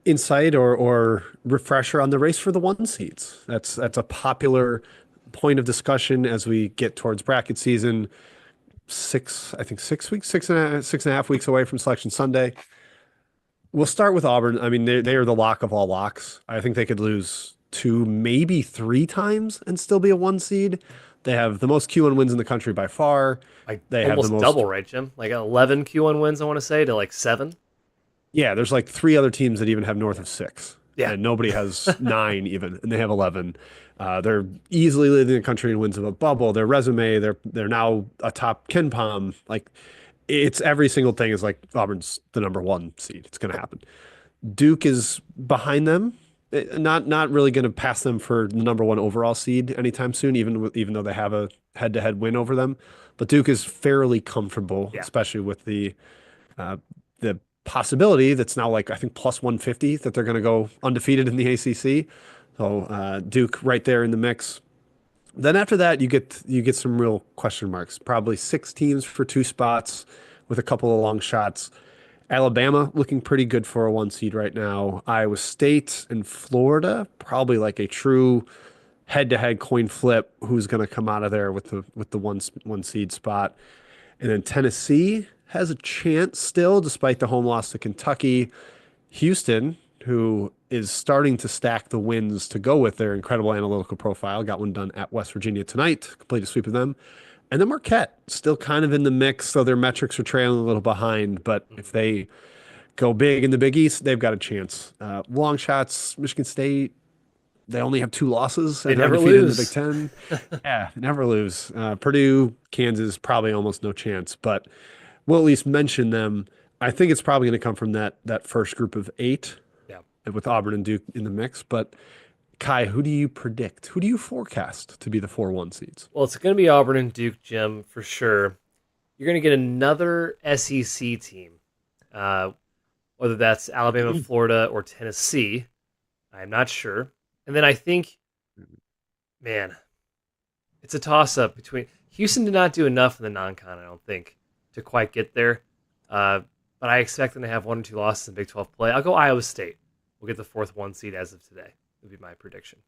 insight or refresher on the race for the 1 seeds. That's a popular point of discussion as we get towards bracket season. 6 weeks, 6.5 weeks away from Selection Sunday. We'll start with Auburn. I mean, they are the lock of all locks. I think they could lose 2, maybe 3 times and still be a 1 seed. They have the most Q1 wins in the country by far. They almost have the most double, right, Jim? Like 11 Q1 wins, I want to say, to like 7. Yeah, there's like 3 other teams that even have north of 6. Yeah. And nobody has 9 even, and they have 11. They're easily leading the country in wins of a bubble. Their resume, they're now a top Ken Palm. Like, it's every single thing is like Auburn's the number 1 seed. It's going to happen. Duke is behind them. Not really going to pass them for the number 1 overall seed anytime soon, even though they have a head-to-head win over them. But Duke is fairly comfortable, especially with the possibility that's now like I think plus 150 that they're going to go undefeated in the ACC. So Duke right there in the mix. Then after that, you get some real question marks. Probably 6 teams for 2 spots with a couple of long shots. Alabama looking pretty good for a 1 seed right now. Iowa State and Florida probably like a true head-to-head coin flip. Who's going to come out of there with the one seed spot? And then Tennessee has a chance still, despite the home loss to Kentucky. Houston, who is starting to stack the wins to go with their incredible analytical profile, got one done at West Virginia tonight, complete a sweep of them. And then Marquette, still kind of in the mix, so their metrics are trailing a little behind. But if they go big in the Big East, they've got a chance. Long shots, Michigan State, they only have 2 losses They and they're never undefeated in the Big lose. Ten. Yeah, they never lose. Purdue, Kansas, probably almost no chance, but we'll at least mention them. I think it's probably going to come from that first group of 8 Yeah. with Auburn and Duke in the mix. But Kai, who do you predict? Who do you forecast to be the 4-1 seeds? Well, it's going to be Auburn and Duke, Jim, for sure. You're going to get another SEC team, uh, whether that's Alabama, Florida, or Tennessee. I'm not sure. And then I think, man, it's a toss-up between Houston did not do enough in the non-con, I don't think, to quite get there. But I expect them to have 1 or 2 losses in Big 12 play. I'll go Iowa State. We'll get the 4th 1 seed as of today. Would be my prediction.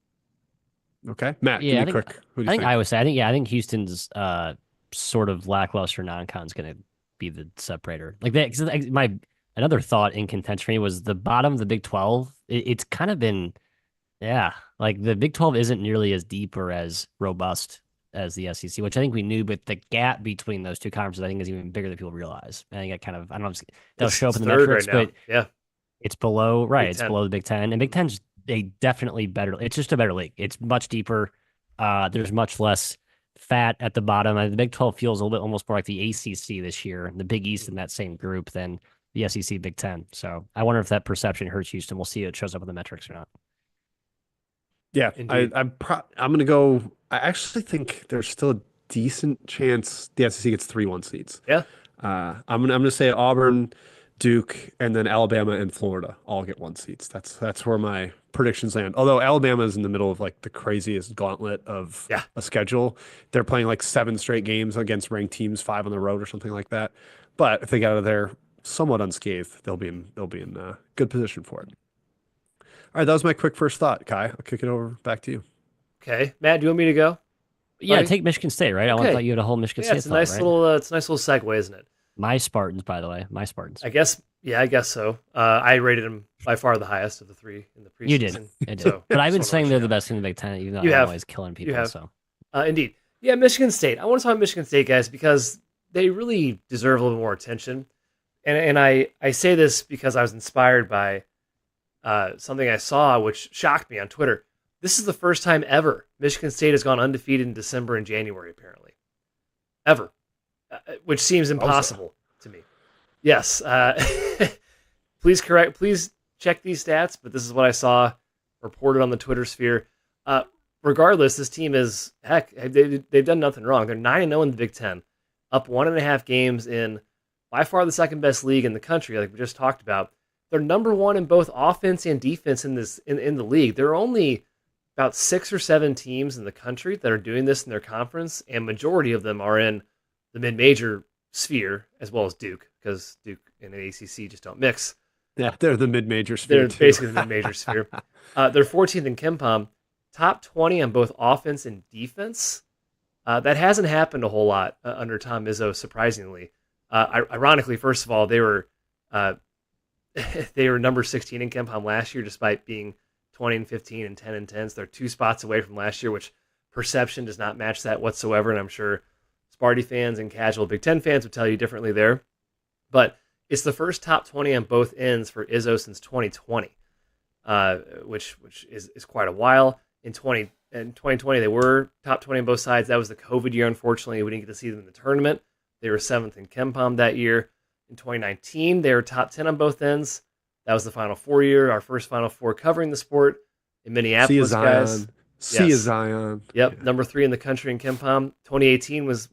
Okay, Matt, Yeah, give me quick. Who do I you think Iowa State. I think Houston's sort of lackluster non-con is going to be the separator. Like that. 'Cause my another thought in contention for me was the bottom of the Big 12. It's kind of been, yeah, like the Big 12 isn't nearly as deep or as robust as the SEC, which I think we knew, but the gap between those two conferences, I think, is even bigger than people realize. I think I don't know if they'll show up in the third metrics, right now. but Yeah. it's below, right? Big It's Ten. below the Big Ten, and Big Ten's a definitely better. It's just a better league. It's much deeper. There's much less fat at the bottom. The Big 12 feels a little bit almost more like the ACC this year, and the Big East in that same group than the SEC Big Ten. So I wonder if that perception hurts Houston. We'll see if it shows up in the metrics or not. Yeah, Indeed. I'm going to go. I actually think there's still a decent chance the SEC gets 3-1 seeds. Yeah. I'm gonna say Auburn, Duke, and then Alabama and Florida all get 1 seeds. That's where my predictions land. Although Alabama is in the middle of like the craziest gauntlet of Yeah. a schedule. They're playing like 7 straight games against ranked teams, 5 on the road or something like that. But if they get out of there somewhat unscathed, they'll be in good position for it. All right, that was my quick first thought, Kai. I'll kick it over back to you. Okay. Matt, do you want me to go? Yeah, Buddy? take Michigan State, right? Okay. I thought you had a whole Michigan Yeah, State it's a thought, nice right? little it's a nice little segue, isn't it? My Spartans, by the way, my Spartans. I guess so. I rated them by far the highest of the 3 in the preseason. You did, I did. So, But I've been just saying wanna let they're you the know. best in the Big Ten, even though You I'm have. always killing people. have. So Indeed. Yeah, Michigan State. I want to talk about Michigan State, guys, because they really deserve a little more attention. And I say this because I was inspired by something I saw, which shocked me on Twitter. This is the first time ever Michigan State has gone undefeated in December and January, apparently. Ever. Which seems impossible to me. Yes. Please check these stats, but this is what I saw reported on the Twitter sphere. Regardless, this team is, heck, they've done nothing wrong. They're 9-0 in the Big Ten, up 1.5 games in by far the second best league in the country, like we just talked about. They're number 1 in both offense and defense in the league. There are only about 6 or 7 teams in the country that are doing this in their conference, and majority of them are in the mid-major sphere, as well as Duke, because Duke and the ACC just don't mix. Yeah, they're the mid-major sphere. They're basically the mid-major sphere. They're 14th in KenPom, top 20 on both offense and defense. That hasn't happened a whole lot under Tom Izzo, surprisingly. Ironically, first of all, they were number 16 in KenPom last year, despite being 20-15 and 10-10. So they're 2 spots away from last year, which perception does not match that whatsoever. And I'm sure Sparty fans and casual Big Ten fans would tell you differently there. But it's the first top 20 on both ends for Izzo since 2020, which is quite a while. In 2020, they were top 20 on both sides. That was the COVID year, unfortunately. We didn't get to see them in the tournament. They were 7th in KenPom that year. In 2019, they were top 10 on both ends. That was the Final Four year, our first Final Four covering the sport in Minneapolis, guys. See you, Yes. Zion. Yep, Yeah. number 3 in the country in KenPom. 2018 was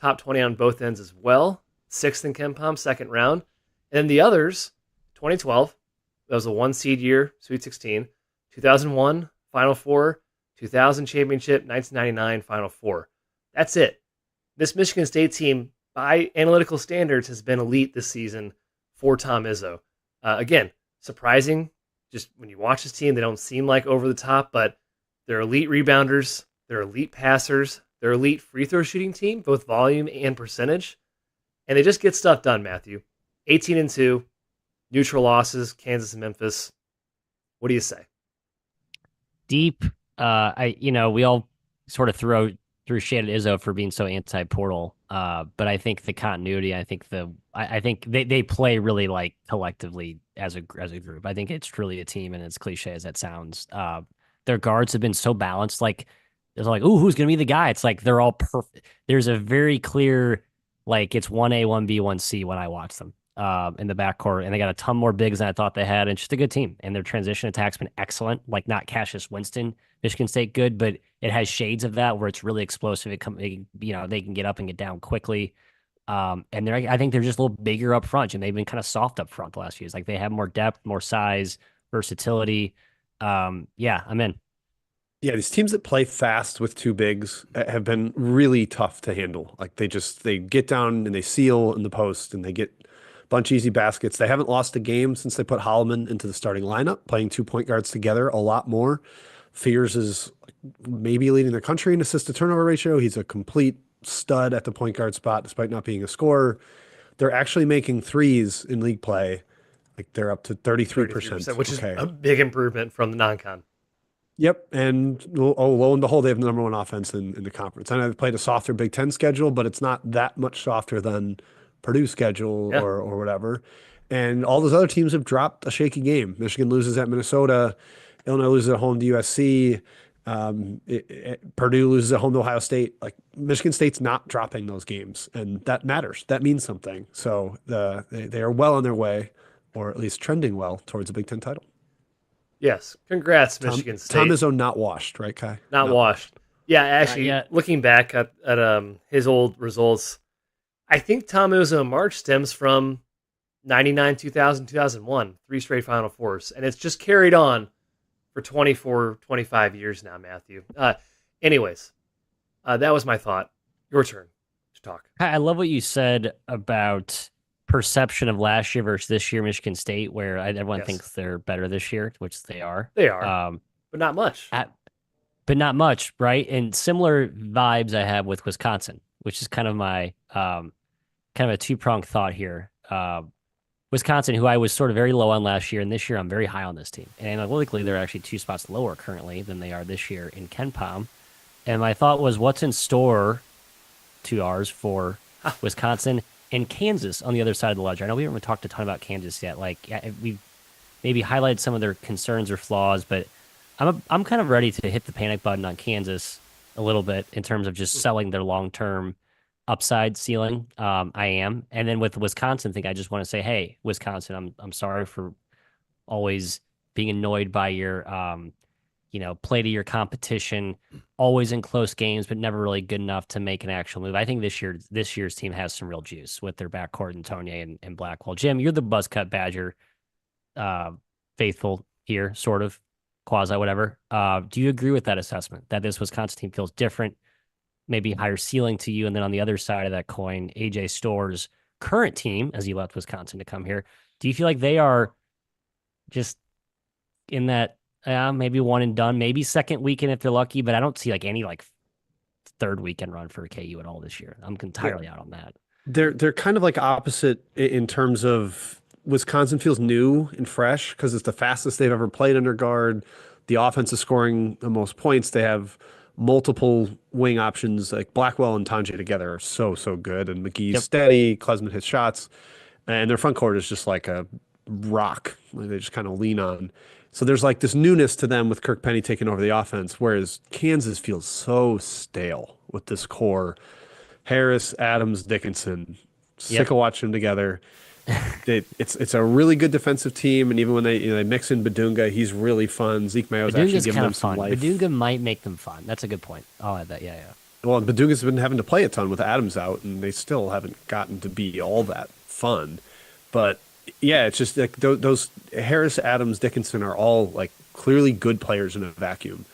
top 20 on both ends as well. 6th in KenPom, second round. And then the others, 2012, that was a 1-seed year, Sweet 16. 2001, Final Four. 2000 championship, 1999 Final Four. That's it. This Michigan State team, by analytical standards, has been elite this season for Tom Izzo. Again, surprising. Just when you watch this team, they don't seem like over the top, but they're elite rebounders. They're elite passers. They're elite free throw shooting team, both volume and percentage. And they just get stuff done, Matthew. 18-2, neutral losses, Kansas and Memphis. What do you say? deep. We all sort of threw shade at Izzo for being so anti-portal. But I think the continuity, I think they play really like collectively as a group. I think it's truly a team, and as cliche as that sounds, their guards have been so balanced. Like it's like, ooh, who's gonna be the guy? It's like they're all perfect. There's a very clear like it's 1A, 1B, 1C when I watch them in the backcourt, and they got a ton more bigs than I thought they had, and it's just a good team. And their transition attack's been excellent. Like not Cassius Winston, Michigan State good, but it has shades of that where it's really explosive. They can get up and get down quickly. And I think they're just a little bigger up front, and they've been kind of soft up front the last few years. Like they have more depth, more size, versatility. Yeah, I'm in. Yeah, these teams that play fast with two bigs have been really tough to handle. Like they get down and they seal in the post and they get a bunch of easy baskets. They haven't lost a game since they put Holloman into the starting lineup, playing two point guards together a lot more. Fears is maybe leading the country in assist to turnover ratio. He's a complete stud at the point guard spot, despite not being a scorer. They're actually making threes in league play. Like they're up to 33%, which is a big improvement from the non-con. Yep, and lo and behold, they have the number one offense in the conference. I know they've played a softer Big Ten schedule, but it's not that much softer than Purdue's schedule or whatever. And all those other teams have dropped a shaky game. Michigan loses at Minnesota, Illinois loses at home to USC, Purdue loses at home to Ohio State. Like Michigan State's not dropping those games, and that matters. That means something. So they are well on their way, or at least trending well towards a Big Ten title. Yes. Congrats, Michigan State. Tom Izzo not washed, right, Kai? Not washed. Yeah, actually, looking back at his old results, I think Tom Izzo March stems from 99, 2000, 2001, 3 straight Final Fours. And it's just carried on for 24, 25 years now, Matthew. Anyways, that was my thought. Your turn to talk. I love what you said about perception of last year versus this year, Michigan State, where everyone thinks they're better this year, which they are. They are, but not much. But not much, right? And similar vibes I have with Wisconsin, which is kind of my kind of a two-pronged thought here. Wisconsin, who I was sort of very low on last year, and this year I'm very high on this team. And analytically, they're actually 2 spots lower currently than they are this year in KenPom. And my thought was, what's in store, 2 R's, for Wisconsin and Kansas on the other side of the ledger? I know we haven't talked a ton about Kansas yet. Like we've maybe highlighted some of their concerns or flaws, but I'm kind of ready to hit the panic button on Kansas a little bit in terms of just selling their long-term upside ceiling. I am. And then with the Wisconsin thing, I just want to say, hey, Wisconsin, I'm sorry for always being annoyed by your play to your competition, always in close games, but never really good enough to make an actual move. I think this year's team has some real juice with their backcourt and Tonier and Blackwell. Jim, you're the Buzzcut Badger faithful here, sort of, quasi whatever. Do you agree with that assessment, that this Wisconsin team feels different, maybe higher ceiling to you? And then on the other side of that coin, AJ Storr's current team, as he left Wisconsin to come here, do you feel like they are just in that maybe one and done, maybe second weekend if they're lucky, but I don't see like any like third weekend run for KU at all this year? I'm entirely out on that. They're kind of like opposite in terms of Wisconsin feels new and fresh because it's the fastest they've ever played under guard. The offense is scoring the most points. They have multiple wing options. Like Blackwell and Tanji together are so good. And McGee's steady. Klesman hits shots. And their front court is just like a rock. Like they just kind of lean on. So there's like this newness to them with Kirk Penny taking over the offense, whereas Kansas feels so stale with this core. Harris, Adams, Dickinson, sick of watching them together. It's a really good defensive team, and even when they mix in Badunga, he's really fun. Zeke Mayo's actually giving them some life. Badunga might make them fun. That's a good point. I'll add that. Yeah. Well, Badunga's been having to play a ton with Adams out, and they still haven't gotten to be all that fun. But yeah, it's just like those Harris, Adams, Dickinson are all like clearly good players in a vacuum,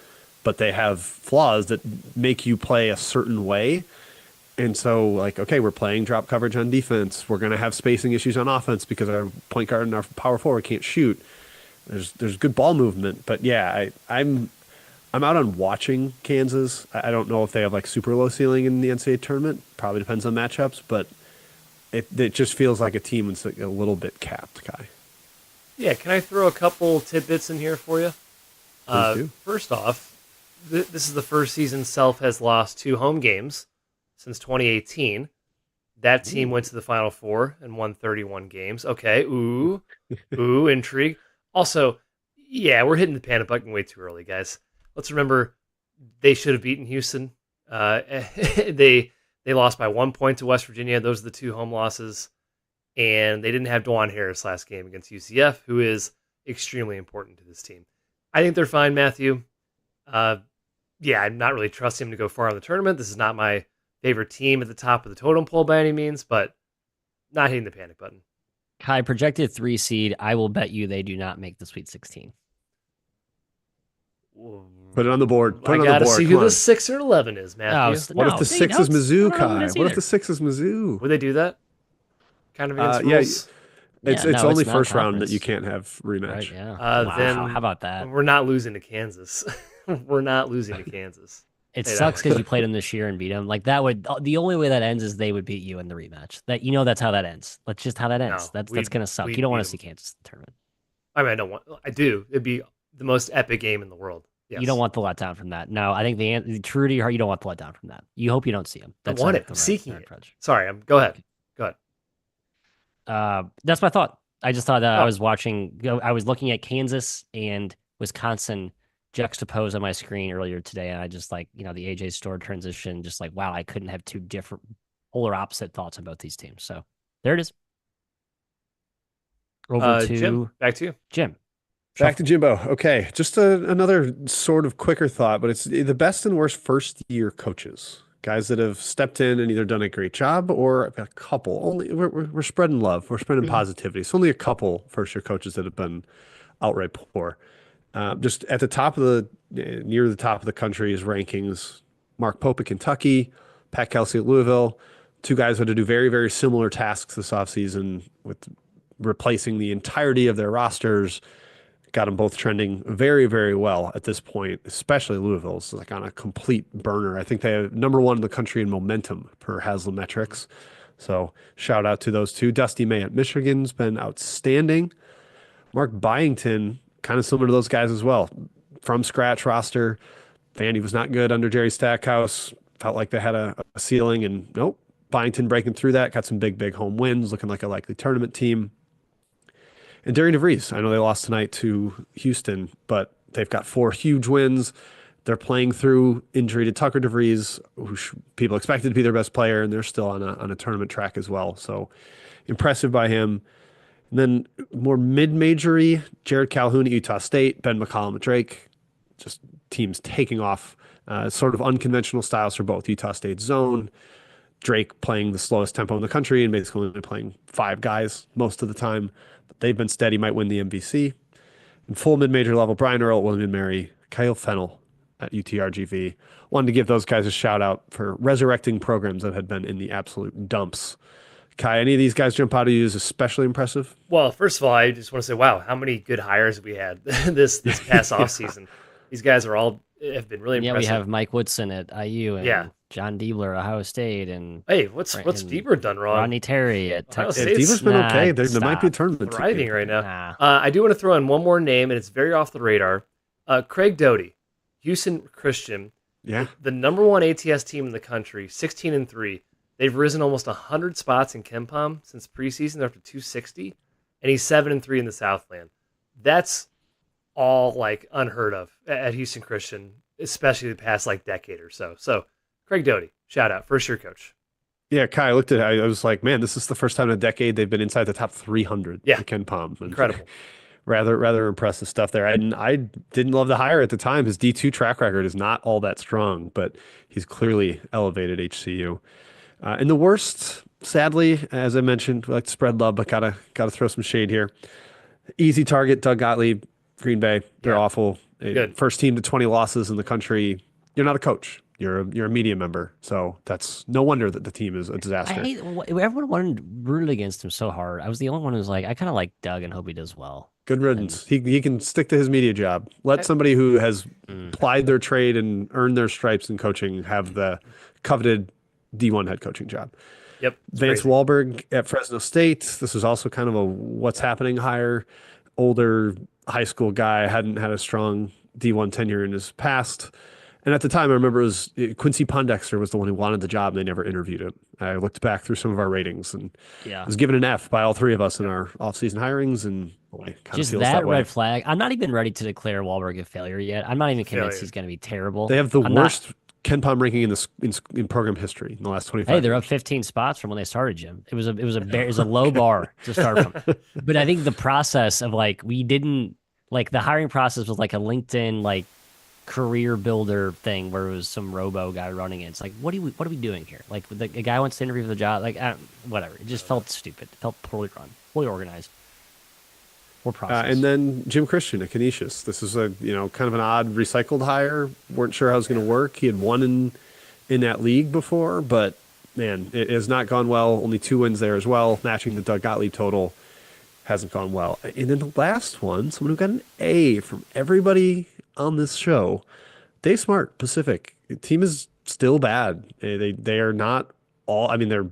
but they have flaws that make you play a certain way. And so, like, okay, we're playing drop coverage on defense. We're going to have spacing issues on offense because our point guard and our power forward can't shoot. There's good ball movement, but yeah, I'm out on watching Kansas. I don't know if they have like super low ceiling in the NCAA tournament. Probably depends on matchups, but it just feels like a team that's like a little bit capped, Kai. Yeah, can I throw a couple tidbits in here for you? Please do. First off, this is the first season Self has lost 2 home games since 2018. That team went to the Final Four and won 31 games. Okay, ooh, intrigue. Also, yeah, we're hitting the panic button way too early, guys. Let's remember they should have beaten Houston. They lost by 1 point to West Virginia. Those are the two home losses, and they didn't have Dwan Harris last game against UCF, who is extremely important to this team. I think they're fine, Matthew. Yeah, I'm not really trusting him to go far in the tournament. This is not my favorite team at the top of the totem pole by any means, but not hitting the panic button. Kai, projected 3 seed. I will bet you they do not make the Sweet 16. Put it on the board. Put it on the board. I gotta see who the 6 or 11 is, Matthew. What if the 6 is Mizzou, Kai? What if either. the 6 is Mizzou? Would they do that? Kind of against rules? It's only first round that you can't have rematch. Right, yeah. Wow, Then how about that? We're not losing to Kansas. We're not losing to Kansas. It sucks because you played them this year and beat them. Like that would the only way that ends is they would beat you in the rematch. That's how that ends. That's just how that ends. No, that's gonna suck. You don't want to see Kansas in the tournament. I mean, I do. It'd be the most epic game in the world. Yes. You don't want the letdown from that. No, I think the true to your heart, you don't want the letdown from that. You hope you don't see him. I want it. I'm seeking it. Sorry, go ahead. Go ahead. That's my thought. I just thought I was looking at Kansas and Wisconsin juxtaposed on my screen earlier today, and I just the AJ Store transition, just like, wow, I couldn't have two different polar opposite thoughts about these teams. So there it is. Over to Jim. Back to you, Jim. Back to Jimbo. Okay, just another sort of quicker thought, but it's the best and worst first-year coaches, guys that have stepped in and either done a great job or a couple. Only we're spreading love, we're spreading positivity. It's only a couple first-year coaches that have been outright poor. Just at the top of near the top of the country's rankings, Mark Pope at Kentucky, Pat Kelsey at Louisville, two guys who had to do very, very similar tasks this offseason with replacing the entirety of their rosters. Got them both trending very, very well at this point, especially Louisville's like on a complete burner. I think they have #1 in the country in momentum per Haslametrics. So shout out to those two. Dusty May at Michigan's been outstanding. Mark Byington, kind of similar to those guys as well. From scratch roster. Vandy was not good under Jerry Stackhouse. Felt like they had a ceiling, and nope. Byington breaking through that. Got some big home wins, looking like a likely tournament team. And Darian DeVries, I know they lost tonight to Houston, but they've got 4 huge wins. They're playing through injury to Tucker DeVries, who people expected to be their best player, and they're still on a tournament track as well. So impressive by him. And then more mid-majory, Jared Calhoun at Utah State, Ben McCollum at Drake. Just teams taking off. Sort of unconventional styles for both. Utah State zone, Drake playing the slowest tempo in the country and basically only playing 5 guys most of the time. But they've been steady, might win the MVC. And full mid-major level, Brian Earl at William & Mary, Kyle Fennell at UTRGV. Wanted to give those guys a shout out for resurrecting programs that had been in the absolute dumps. Kai, any of these guys jump out at you as especially impressive? Well, first of all, I just want to say, wow, how many good hires we had this past offseason. These guys have been really impressive. Yeah, we have Mike Woodson at IU and John Diebler at Ohio State. And hey, what's Diebler done wrong? Rodney Terry at Texas. Diebler's been okay. There might be a tournament. Thriving right now. I do want to throw in one more name, and it's very off the radar. Craig Doty, Houston Christian. Yeah. The #1 ATS team in the country, 16-3. They've risen almost 100 spots in KenPom since preseason. They're up to 260, and he's 7-3 in the Southland. That's all like unheard of at Houston Christian, especially the past decade or so. So, Craig Doty, shout out, first year coach. Yeah, Kai, I looked at it. I was like, man, this is the first time in a decade they've been inside the top 300. Yeah, in KenPom. Incredible. Rather impressive stuff there. And I didn't love the hire at the time. His D2 track record is not all that strong, but he's clearly elevated HCU. And the worst, sadly, as I mentioned, we like to spread love, but gotta throw some shade here. Easy target, Doug Gottlieb, Green Bay. They're awful. Good. First team to 20 losses in the country. You're not a coach. You're a media member. So that's no wonder that the team is a disaster. Everyone rooted against him so hard. I was the only one who was like, I kind of like Doug and hope he does well. Good riddance. He can stick to his media job. Let somebody who has plied their trade and earned their stripes in coaching have the coveted D1 head coaching job. Yep. Vance Wahlberg at Fresno State. This was also kind of a what's happening hire. Older high school guy, hadn't had a strong D1 tenure in his past. And at the time, I remember Quincy Pondexter was the one who wanted the job, and they never interviewed him. I looked back through some of our ratings and Yeah. was given an F by all three of us in our off-season hirings, and boy, kind of Just feels that that way. red flag. I'm not even ready to declare Wahlberg a failure yet. I'm not even convinced Failure. he's going to be terrible. They have the I'm not. worst Ken Pom ranking in program history in the last Hey, 25 they're up years. 15 spots from when they started, Jim. It was a low bar to start from. But I think the process of like we didn't like the hiring process was like a LinkedIn like career builder thing where it was some robo guy running it. It's like what are we doing here? Like a guy wants to interview for the job, like whatever. It just felt stupid. It felt poorly run, poorly organized, poor process. And then Jim Christian at Canisius. This is a kind of an odd recycled hire. Weren't sure how it was going to work. He had won in that league before, but man, it has not gone well. Only 2 wins there as well, matching the Doug Gottlieb total. Hasn't gone well. And then the last one, someone who got an A from everybody on this show, Dave Smart, Pacific. The team is still bad. They are not all. I mean, they're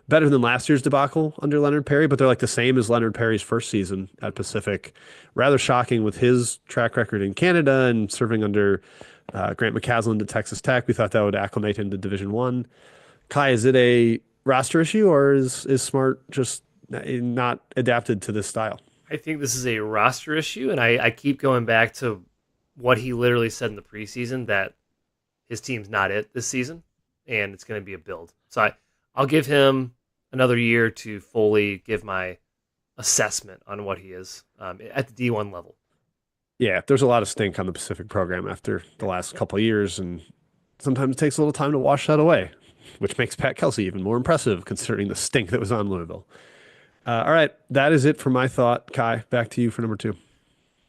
better than last year's debacle under Leonard Perry, but they're like the same as Leonard Perry's first season at Pacific. Rather shocking with his track record in Canada and serving under Grant McCaslin at Texas Tech. We thought that would acclimate him to Division One. Kai, is it a roster issue, or is Smart just not adapted to this style? I think this is a roster issue, and I keep going back to what he literally said in the preseason, that his team's not it this season, and it's going to be a build. So I'll give him another year to fully give my assessment on what he is at the D1 level. Yeah, there's a lot of stink on the Pacific program after the last couple of years, and sometimes it takes a little time to wash that away, which makes Pat Kelsey even more impressive considering the stink that was on Louisville. All right, that is it for my thought. Kai, back to you for number 2.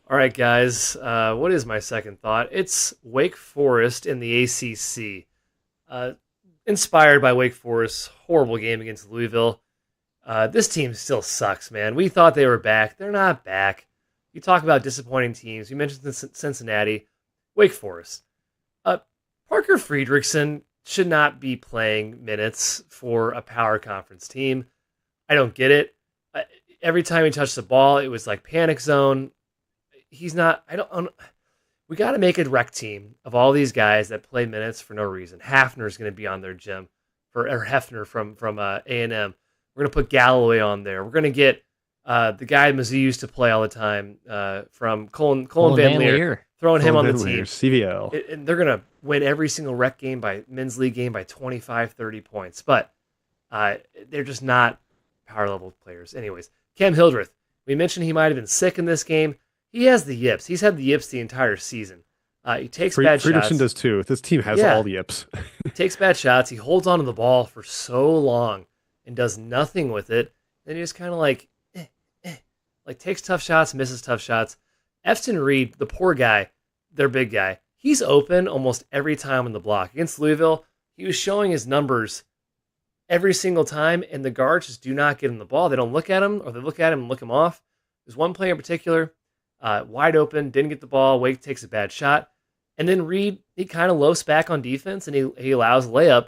All right, guys. What is my second thought? It's Wake Forest in the ACC. Inspired by Wake Forest's horrible game against Louisville. This team still sucks, man. We thought they were back. They're not back. You talk about disappointing teams. You mentioned Cincinnati. Wake Forest. Parker Friedrichsen should not be playing minutes for a power conference team. I don't get it. Every time he touched the ball, it was like panic zone. He's not. We got to make a rec team of all these guys that play minutes for no reason. Hafner's going to be on their gym, or Hefner from A&M. We're going to put Galloway on there. We're going to get the guy Mizzou used to play all the time from Colin Van Leer, throwing him on the team. CVL. And they're going to win every single rec game by men's league game by 25, 30 points. But they're just not power level players. Anyways, Cam Hildreth. We mentioned he might have been sick in this game. He has the yips. He's had the yips the entire season. He takes bad shots. Friedrichsen does too. This team has all the yips. He takes bad shots. He holds onto the ball for so long and does nothing with it. Then he just kind of like takes tough shots, misses tough shots. Efton Reed, the poor guy, their big guy, he's open almost every time on the block. Against Louisville, he was showing his numbers every single time, and the guards just do not get him the ball. They don't look at him, or they look at him and look him off. There's one player in particular, wide open, didn't get the ball. Wake takes a bad shot. And then Reed, he kind of loafs back on defense, and he allows a layup.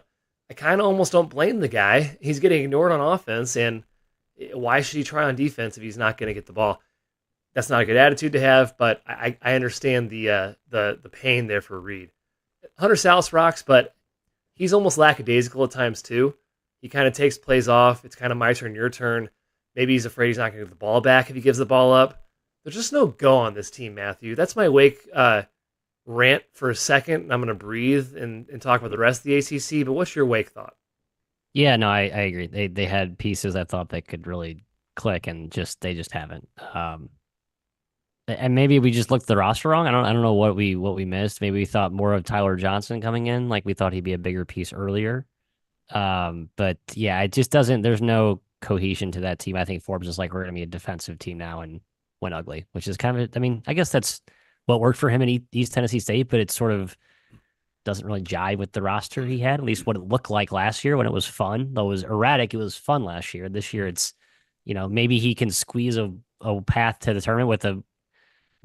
I kind of almost don't blame the guy. He's getting ignored on offense, and why should he try on defense if he's not going to get the ball? That's not a good attitude to have, but I understand the pain there for Reed. Hunter Salas rocks, but he's almost lackadaisical at times too. He kind of takes plays off. It's kind of my turn, your turn. Maybe he's afraid he's not going to get the ball back if he gives the ball up. There's just no go on this team, Matthew. That's my Wake rant for a second. I'm going to breathe and talk about the rest of the ACC, but what's your Wake thought? Yeah, no, I agree. They had pieces I thought they could really click, and they just haven't. And maybe we just looked at the roster wrong. I don't know what we missed. Maybe we thought more of Tyler Johnson coming in. Like we thought he'd be a bigger piece earlier. But yeah, it just doesn't. There's no cohesion to that team. I think Forbes is like, we're going to be a defensive team now, and went ugly, which is kind of. I mean, I guess that's what worked for him in East Tennessee State, but it sort of doesn't really jive with the roster he had. At least what it looked like last year when it was fun. Though it was erratic, it was fun last year. This year, it's maybe he can squeeze a path to the tournament with a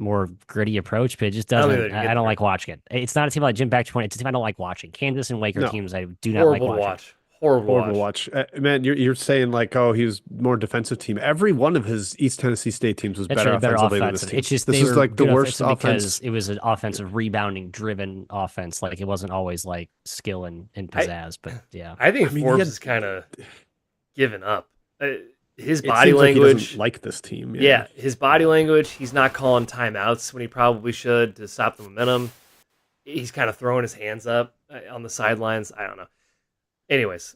more gritty approach, but it just doesn't. I don't like watching it. It's not a team like Jim back to point. It's a team I don't like watching. Kansas and Wake are teams I do not like watching. Horrible Horrible to watch. watch. Man, you're saying like, oh, he was more defensive team. Every one of his East Tennessee State teams was That's better right, better offensively than this offensive. team. It's just This they is were like the good worst offensive because offense. it was an offensive rebounding driven offense. Like it wasn't always like skill and I pizzazz, but yeah. I think I mean, Forbes is kind of given up. His it body seems like he doesn't language, like this team. Yeah. yeah, his body language. He's not calling timeouts when he probably should to stop the momentum. He's kind of throwing his hands up on the sidelines. I don't know. Anyways,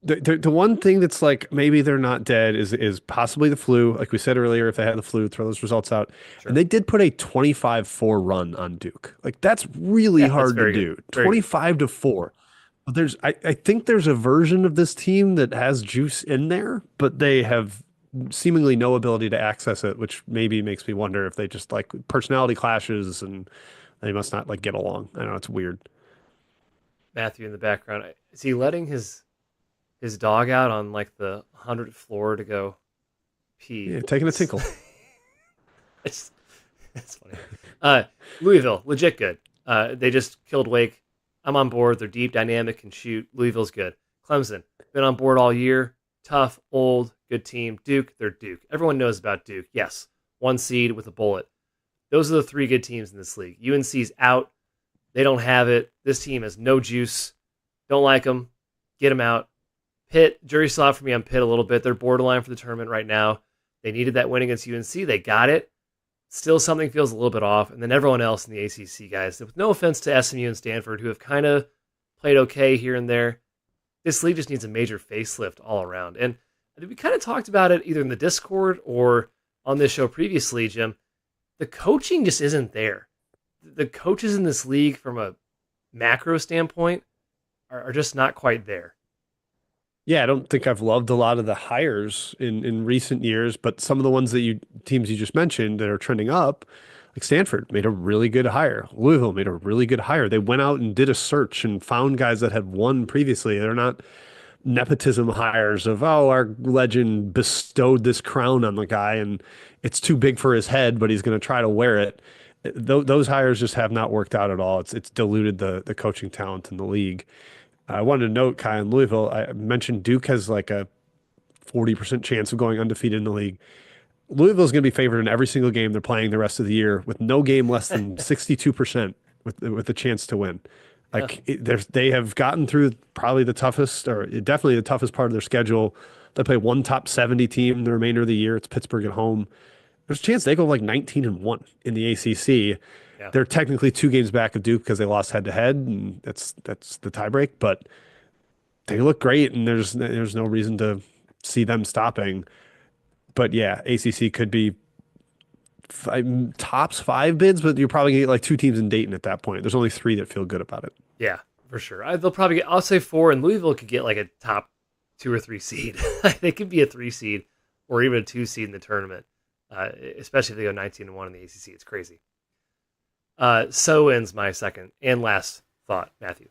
The one thing that's like maybe they're not dead is possibly the flu. Like we said earlier, if they had the flu, throw those results out. sure. And they did put a 25-4 run on Duke. Like that's really Yeah, that's hard to very do. good. Very good. 25 to 4. But I think there's a version of this team that has juice in there, but they have seemingly no ability to access it, which maybe makes me wonder if they just like personality clashes and they must not like get along. I know it's weird. Matthew in the background. Is he letting his dog out on like the 100th floor to go pee? Yeah, taking a tinkle. It's, it's funny. Louisville, legit good. They just killed Wake. I'm on board. They're deep, dynamic, can shoot. Louisville's good. Clemson, been on board all year. Tough, old, good team. Duke, they're Duke. Everyone knows about Duke. Yes, 1 seed with a bullet. Those are the 3 good teams in this league. UNC's out. They don't have it. This team has no juice. Don't like them. Get them out. Pitt, jury still out for me on Pitt a little bit. They're borderline for the tournament right now. They needed that win against UNC. They got it. Still, something feels a little bit off. And then everyone else in the ACC, guys, with no offense to SMU and Stanford, who have kind of played okay here and there, this league just needs a major facelift all around. And we kind of talked about it either in the Discord or on this show previously, Jim. The coaching just isn't there. The coaches in this league, from a macro standpoint, are just not quite there. Yeah, I don't think I've loved a lot of the hires in recent years, but some of the ones that teams you just mentioned that are trending up, like Stanford made a really good hire. Louisville made a really good hire. They went out and did a search and found guys that had won previously. They're not nepotism hires of, oh, our legend bestowed this crown on the guy and it's too big for his head, but he's going to try to wear it. Those hires just have not worked out at all. It's diluted the coaching talent in the league. I wanted to note, Kai, in Louisville, I mentioned Duke has like a 40% chance of going undefeated in the league. Louisville's going to be favored in every single game they're playing the rest of the year, with no game less than 62% with the chance to win. Like they have gotten through probably the toughest, or definitely the toughest part of their schedule. They play one top 70 team the remainder of the year. It's Pittsburgh at home. There's a chance they go like 19-1 in the ACC. Yeah. They're technically 2 games back of Duke because they lost head to head, and that's the tiebreak. But they look great, and there's no reason to see them stopping. But yeah, ACC could be tops 5 bids, but you're probably gonna get like 2 teams in Dayton at that point. There's only 3 that feel good about it. Yeah, for sure. They'll probably get, I'll say 4, and Louisville could get like a top 2 or 3 seed. They could be a 3 seed or even a 2 seed in the tournament, especially if they go 19-1 in the ACC. It's crazy. So ends my second and last thought, Matthew.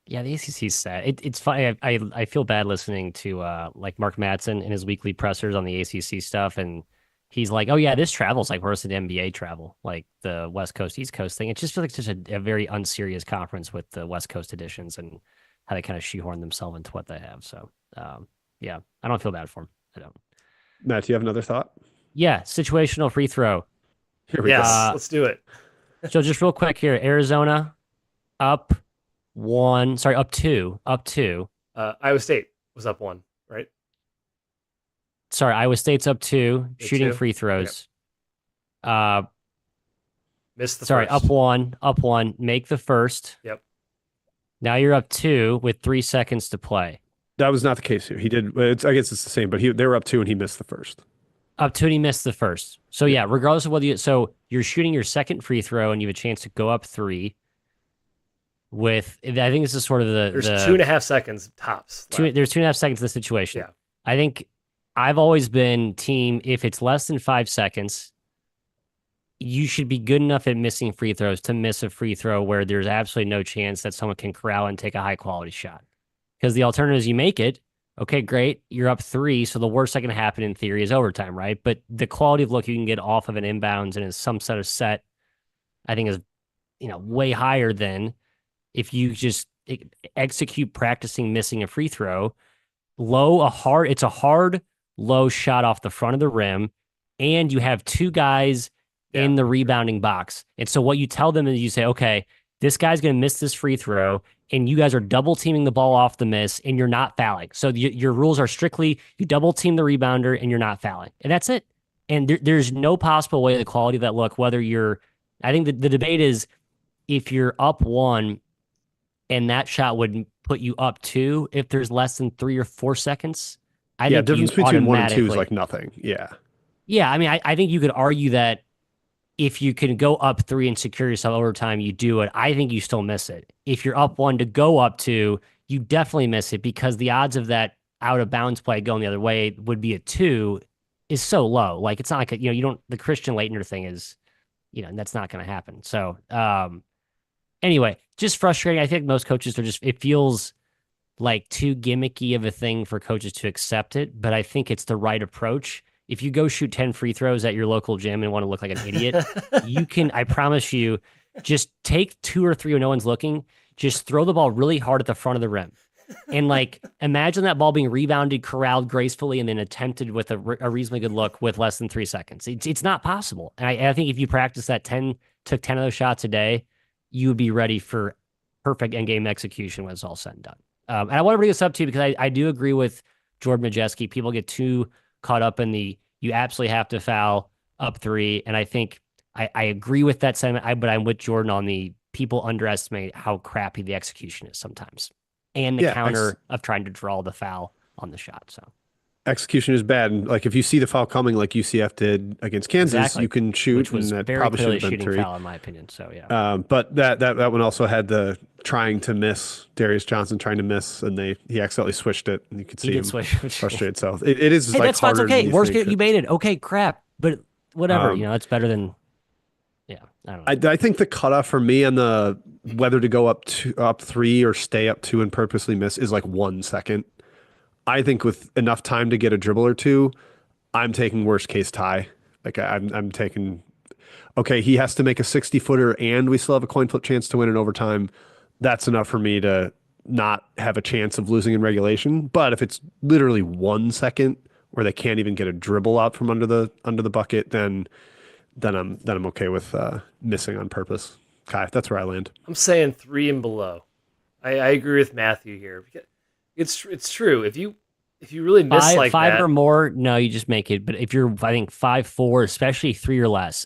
Yeah, the ACC's sad. It's funny. I feel bad listening to like Mark Madsen in his weekly pressers on the ACC stuff, and he's like, "Oh yeah, this travel's like worse than NBA travel, like the West Coast East Coast thing." It just feels like such a very unserious conference with the West Coast editions and how they kind of shoehorn themselves into what they have. So yeah, I don't feel bad for him. I don't. Matt, do you have another thought? Yeah, situational free throw. Here we Yes, go. let's do it. So just real quick here, Arizona up 1. Sorry, up 2. Up 2. Iowa State was up 1, right? Sorry, Iowa State's up 2, Up shooting 2? free throws. Okay. Missed the Sorry, first. up 1, make the first. Yep. Now you're up 2 with 3 seconds to play. That was not the case here. He did. I guess it's the same, but they were up 2 and he missed the first. Up 2 and he missed the first. So yeah, regardless of whether you're shooting your second free throw and you have a chance to go up 3 with, I think this is sort of There's 2.5 seconds tops. There's 2.5 seconds in the situation. Yeah. I think I've always been team, if it's less than 5 seconds, you should be good enough at missing free throws to miss a free throw where there's absolutely no chance that someone can corral and take a high quality shot. Because the alternative is you make it. Okay, great. You're up 3. So the worst that can happen in theory is overtime, right? But the quality of look you can get off of an inbounds and in some sort of set, I think is, way higher than if you just execute practicing missing a free throw. It's a hard, low shot off the front of the rim, and you have two guys in the rebounding box. And so what you tell them is you say, okay, this guy's going to miss this free throw, and you guys are double teaming the ball off the miss, and you're not fouling. So your rules are strictly you double team the rebounder, and you're not fouling. And that's it. And there's no possible way the quality of that look, whether I think the debate is if you're up one and that shot would put you up two if there's less than 3 or 4 seconds. I think difference between 1 and 2 is like nothing. Yeah. Yeah. I mean, I think you could argue that if you can go up 3 and secure yourself over time, you do it. I think you still miss it. If you're up 1 to go up 2, you definitely miss it because the odds of that out of bounds play going the other way would be a 2 is so low. Like it's not like, the Christian Laettner thing is, that's not going to happen. So, anyway, just frustrating. I think most coaches it feels like too gimmicky of a thing for coaches to accept it, but I think it's the right approach. If you go shoot 10 free throws at your local gym and want to look like an idiot, you can, I promise you, just take 2 or 3 when no one's looking, just throw the ball really hard at the front of the rim. And imagine that ball being rebounded, corralled gracefully, and then attempted with a reasonably good look with less than 3 seconds. It's not possible. And I think if you practice that took 10 of those shots a day, you would be ready for perfect endgame execution when it's all said and done. And I want to bring this up too, because I do agree with Jordan Majeski. People get too caught up in you absolutely have to foul up 3. And I think I agree with that sentiment, but I'm with Jordan on the people underestimate how crappy the execution is sometimes. And the counter of trying to draw the foul on the shot. So execution is bad. And if you see the foul coming, like UCF did against Kansas, you can shoot, which was and that very probably should clearly have been shooting 3. foul in my opinion. So yeah. But that one also had the trying to miss, Darius Johnson trying to miss, and he accidentally switched it, and you could see him frustrated. So it is that's harder. Okay, worst case you made it. Okay, crap, but whatever. It's better than. Yeah, I don't know. I think the cutoff for me on the whether to go up 3 or stay up 2 and purposely miss is 1 second. I think with enough time to get a dribble or 2, I'm taking worst case tie. I'm taking, okay, he has to make a 60-footer and we still have a coin flip chance to win in overtime. That's enough for me to not have a chance of losing in regulation. But if it's literally 1 second where they can't even get a dribble out from under the bucket, then I'm okay with missing on purpose. Kai, that's where I land. I'm saying 3 and below. I agree with Matthew here. It's true. If you really miss five or more, no, you just make it. But if you're, I think 5-4, especially 3 or less,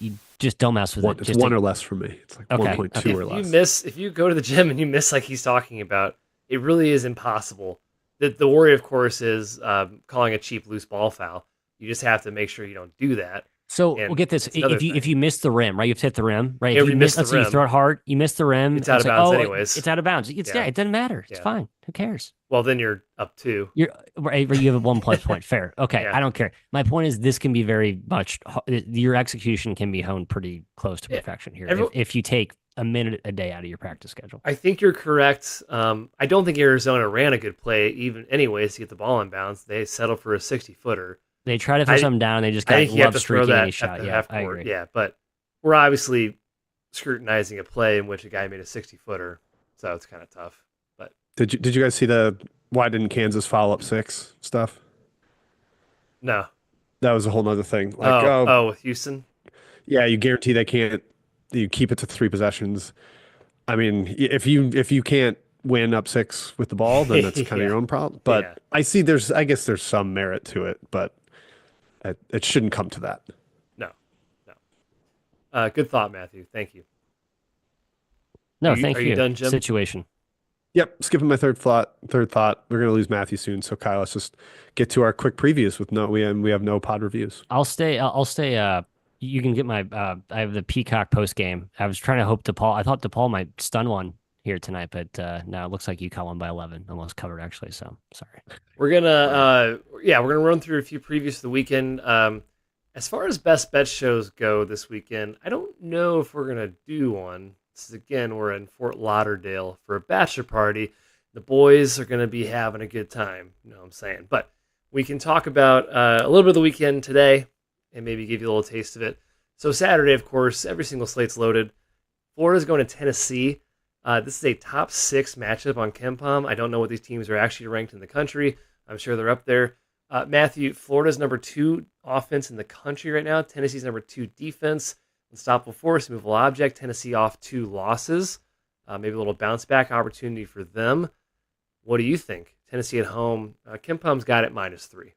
you just don't mess with it. It's 1 or less for me. It's 1.2 or less. If you go to the gym and you miss like he's talking about, it really is impossible. The worry, of course, is calling a cheap loose ball foul. You just have to make sure you don't do that. So we'll get this. If you miss the rim, right? You have to hit the rim, right? If you miss the rim, you throw it hard, you miss the rim. It's out of bounds anyways. It's out of bounds. It doesn't matter. It's fine. Who cares? Well, then you're up 2. You have a 1 plus point. Fair. Okay. Yeah. I don't care. My point is this can be very much, your execution can be honed pretty close to perfection here. If you take a minute a day out of your practice schedule. I think you're correct. I don't think Arizona ran a good play even anyways to get the ball in bounds. They settled for a 60-footer. They tried to throw something down. They just got love streaking any shot. Yeah, I agree. Yeah, but we're obviously scrutinizing a play in which a guy made a 60-footer, so it's kind of tough. But did you guys see the why didn't Kansas foul up 6 stuff? No, that was a whole nother thing. With Houston. Yeah, you guarantee they can't. You keep it to 3 possessions. I mean, if you can't win up 6 with the ball, then that's kind of your own problem. But I guess there's some merit to it, but it shouldn't come to that. No. Good thought, Matthew. Thank you. No, thank you. Are you done, Jim? Situation. Yep. Skipping my third thought. We're going to lose Matthew soon. So Kyle, let's just get to our quick previews we have no pod reviews. I'll stay. You can get my, I have the Peacock post game. I was trying to hope DePaul. I thought DePaul might stun one here tonight, but no, it looks like you caught one by 11. Almost covered actually. So sorry. We're gonna run through a few previews of the weekend. As far as best bet shows go this weekend, I don't know if we're gonna do one. Again, we're in Fort Lauderdale for a bachelor party. The boys are gonna be having a good time. You know what I'm saying? But we can talk about a little bit of the weekend today and maybe give you a little taste of it. So Saturday, of course, every single slate's loaded. Florida's going to Tennessee. This is a top 6 matchup on KenPom. I don't know what these teams are actually ranked in the country. I'm sure they're up there. Matthew, Florida's number 2 offense in the country right now. Tennessee's number 2 defense. Unstoppable force, movable object. Tennessee off 2 losses. Maybe a little bounce back opportunity for them. What do you think? Tennessee at home. KenPom's got it -3.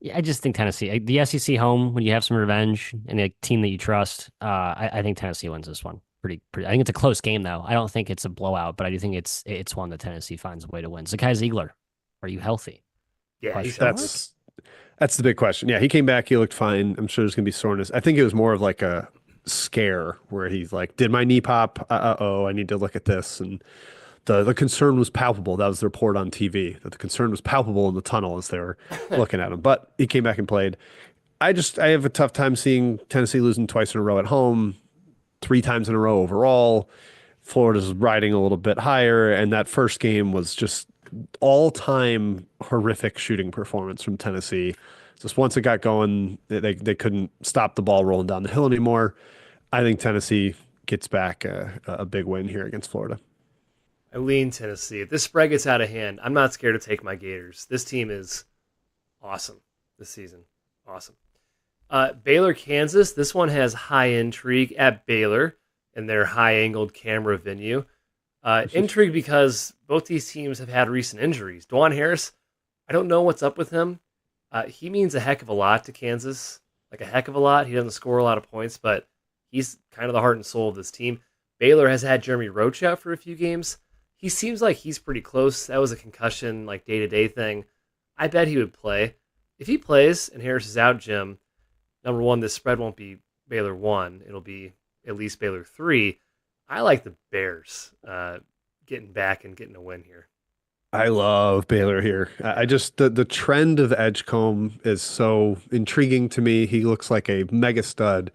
Yeah, I just think Tennessee, the SEC home, when you have some revenge and a team that you trust, I think Tennessee wins this one. Pretty. I think it's a close game though. I don't think it's a blowout, but I do think it's one that Tennessee finds a way to win. Zakai Ziegler, are you healthy? Yeah, he's Question mark. That's the big question. Yeah, he came back. He looked fine. I'm sure there's gonna be soreness. I think it was more of like a scare where he's like, "Did my knee pop? Oh, I need to look at this." And the concern was palpable. That was the report on TV that the concern was palpable in the tunnel as they were looking at him. But he came back and played. I have a tough time seeing Tennessee losing twice in a row at home, 3 times in a row overall. Florida's riding a little bit higher, and that first game was just all-time horrific shooting performance from Tennessee. Just once it got going, they couldn't stop the ball rolling down the hill anymore. I think Tennessee gets back a big win here against Florida. I lean Tennessee. If this spread gets out of hand, I'm not scared to take my Gators. This team is awesome this season. Awesome. Baylor, Kansas. This one has high intrigue at Baylor in their high-angled camera venue. Intrigue because both these teams have had recent injuries. Dwan Harris, I don't know what's up with him. He means a heck of a lot to Kansas, like a heck of a lot. He doesn't score a lot of points, but he's kind of the heart and soul of this team. Baylor has had Jeremy Roach out for a few games. He seems like he's pretty close. That was a concussion, like day-to-day thing. I bet he would play. If he plays and Harris is out, Jim, number one, this spread won't be Baylor 1. It'll be at least Baylor 3. I like the Bears getting back and getting a win here. I love Baylor here. I just the trend of Edgecombe is so intriguing to me. He looks like a mega stud,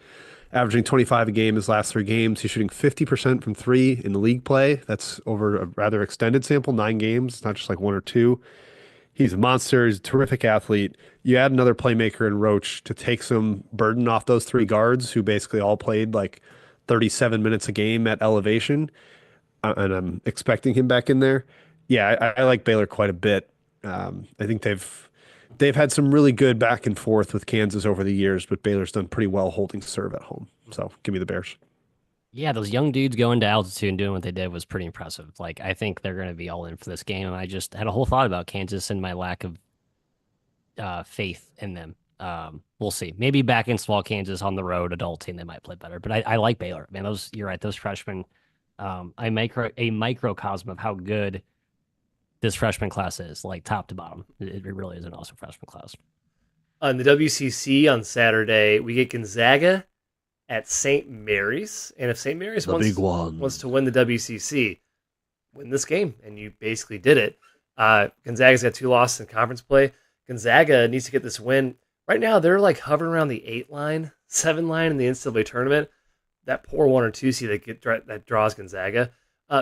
averaging 25 a game his last 3 games. He's shooting 50% from 3 in the league play. That's over a rather extended sample, 9 games. It's not just like 1 or 2. He's a monster. He's a terrific athlete. You add another playmaker in Roach to take some burden off those 3 guards who basically all played like 37 minutes a game at elevation. And I'm expecting him back in there. Yeah, I like Baylor quite a bit. I think they've had some really good back and forth with Kansas over the years, but Baylor's done pretty well holding serve at home. So give me the Bears. Yeah, those young dudes going to altitude and doing what they did was pretty impressive. Like, I think they're going to be all in for this game. And I just had a whole thought about Kansas and my lack of faith in them. We'll see. Maybe back in small Kansas on the road, adult team, they might play better. But I like Baylor. Man, you're right. Those freshmen, a microcosm of how good this freshman class is, like top to bottom. It really is an awesome freshman class. On the WCC on Saturday, we get Gonzaga at St. Mary's. And if St. Mary's wants to win the WCC, win this game. And you basically did it. Gonzaga's got 2 losses in conference play. Gonzaga needs to get this win. Right now, they're like hovering around the 8 line, 7 line in the NCAA tournament. That poor 1 or 2 seed that draws Gonzaga.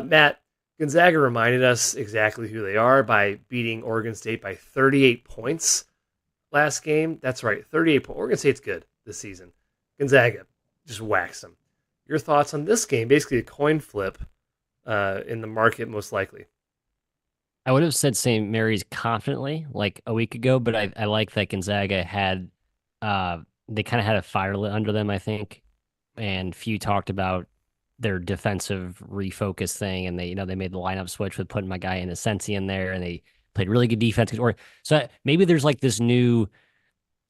Matt, Gonzaga reminded us exactly who they are by beating Oregon State by 38 points last game. That's right, 38 points. Oregon State's good this season. Gonzaga just waxed them. Your thoughts on this game? Basically a coin flip in the market, most likely. I would have said St. Mary's confidently like a week ago, but I like that Gonzaga had they kind of had a fire lit under them, I think. And few talked about their defensive refocus thing, and they made the lineup switch with putting my guy in Ascensi in there, and they played really good defense. Or so maybe there's like this new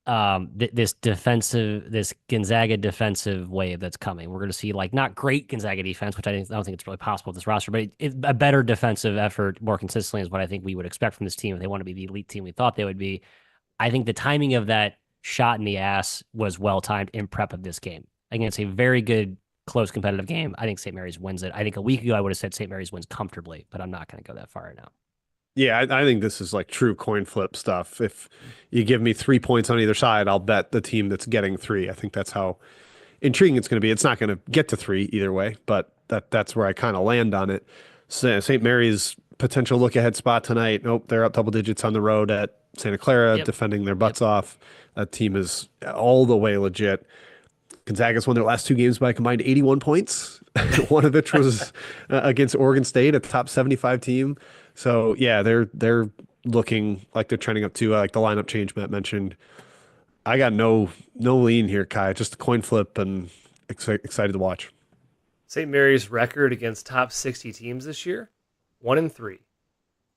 this Gonzaga defensive wave that's coming. We're going to see like not great Gonzaga defense, which I don't think it's really possible with this roster, but a better defensive effort more consistently is what I think we would expect from this team if they want to be the elite team we thought they would be. I think the timing of that shot in the ass was well timed in prep of this game. Against a very good, close competitive game, I think St. Mary's wins it. I think a week ago I would have said St. Mary's wins comfortably, but I'm not going to go that far right now. Yeah, I think this is like true coin flip stuff. If you give me 3 points on either side, I'll bet the team that's getting 3. I think that's how intriguing it's going to be. It's not going to get to 3 either way, but that's where I kind of land on it. St. Mary's potential look ahead spot tonight. Nope, they're up double digits on the road at Santa Clara, defending their butts off. That team is all the way legit. Gonzaga's won their last 2 games by a combined 81 points. One of which was against Oregon State, a top 75 team. So yeah, they're looking like they're trending up to like the lineup change Matt mentioned. I got no lean here, Kai. Just a coin flip and excited to watch. St. Mary's record against top 60 teams this year, 1-3.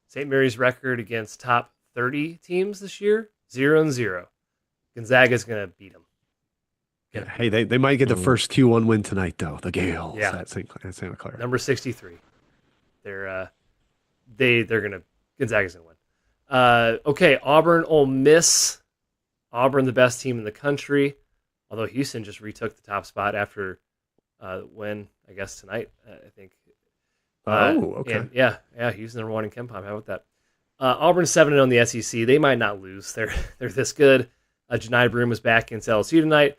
St. Mary's record against top 30 teams this year, 0-0. Gonzaga's going to beat them. Yeah, hey, they might get the first Q1 win tonight, though. The Gales at Santa Clara. Number 63. They're gonna Gonzaga's gonna win. Okay, Auburn, Ole Miss. Auburn, the best team in the country. Although Houston just retook the top spot after win, I guess tonight. I think. Okay. And yeah. Houston number 1 in KenPom. How about that? Auburn 7-0 in the SEC. They might not lose. They're this good. Janai Broome was back against LSU tonight.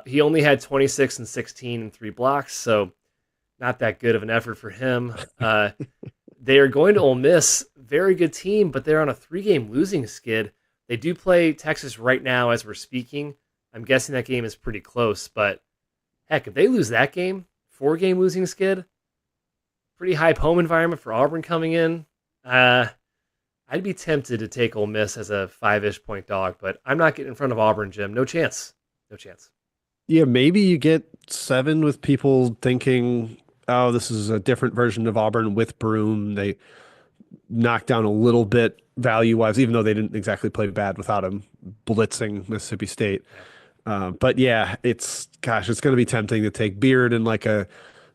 He only had 26 and 16 and 3 blocks, so not that good of an effort for him. They are going to Ole Miss, very good team, but they're on a 3-game losing skid. They do play Texas right now as we're speaking. I'm guessing that game is pretty close, but heck, if they lose that game, 4-game losing skid, pretty hype home environment for Auburn coming in. I'd be tempted to take Ole Miss as a 5-ish point dog, but I'm not getting in front of Auburn, Jim. No chance. Yeah, maybe you get 7 with people thinking, oh, this is a different version of Auburn with Broome. They knocked down a little bit value-wise, even though they didn't exactly play bad without him blitzing Mississippi State. But yeah, it's going to be tempting to take Beard in like a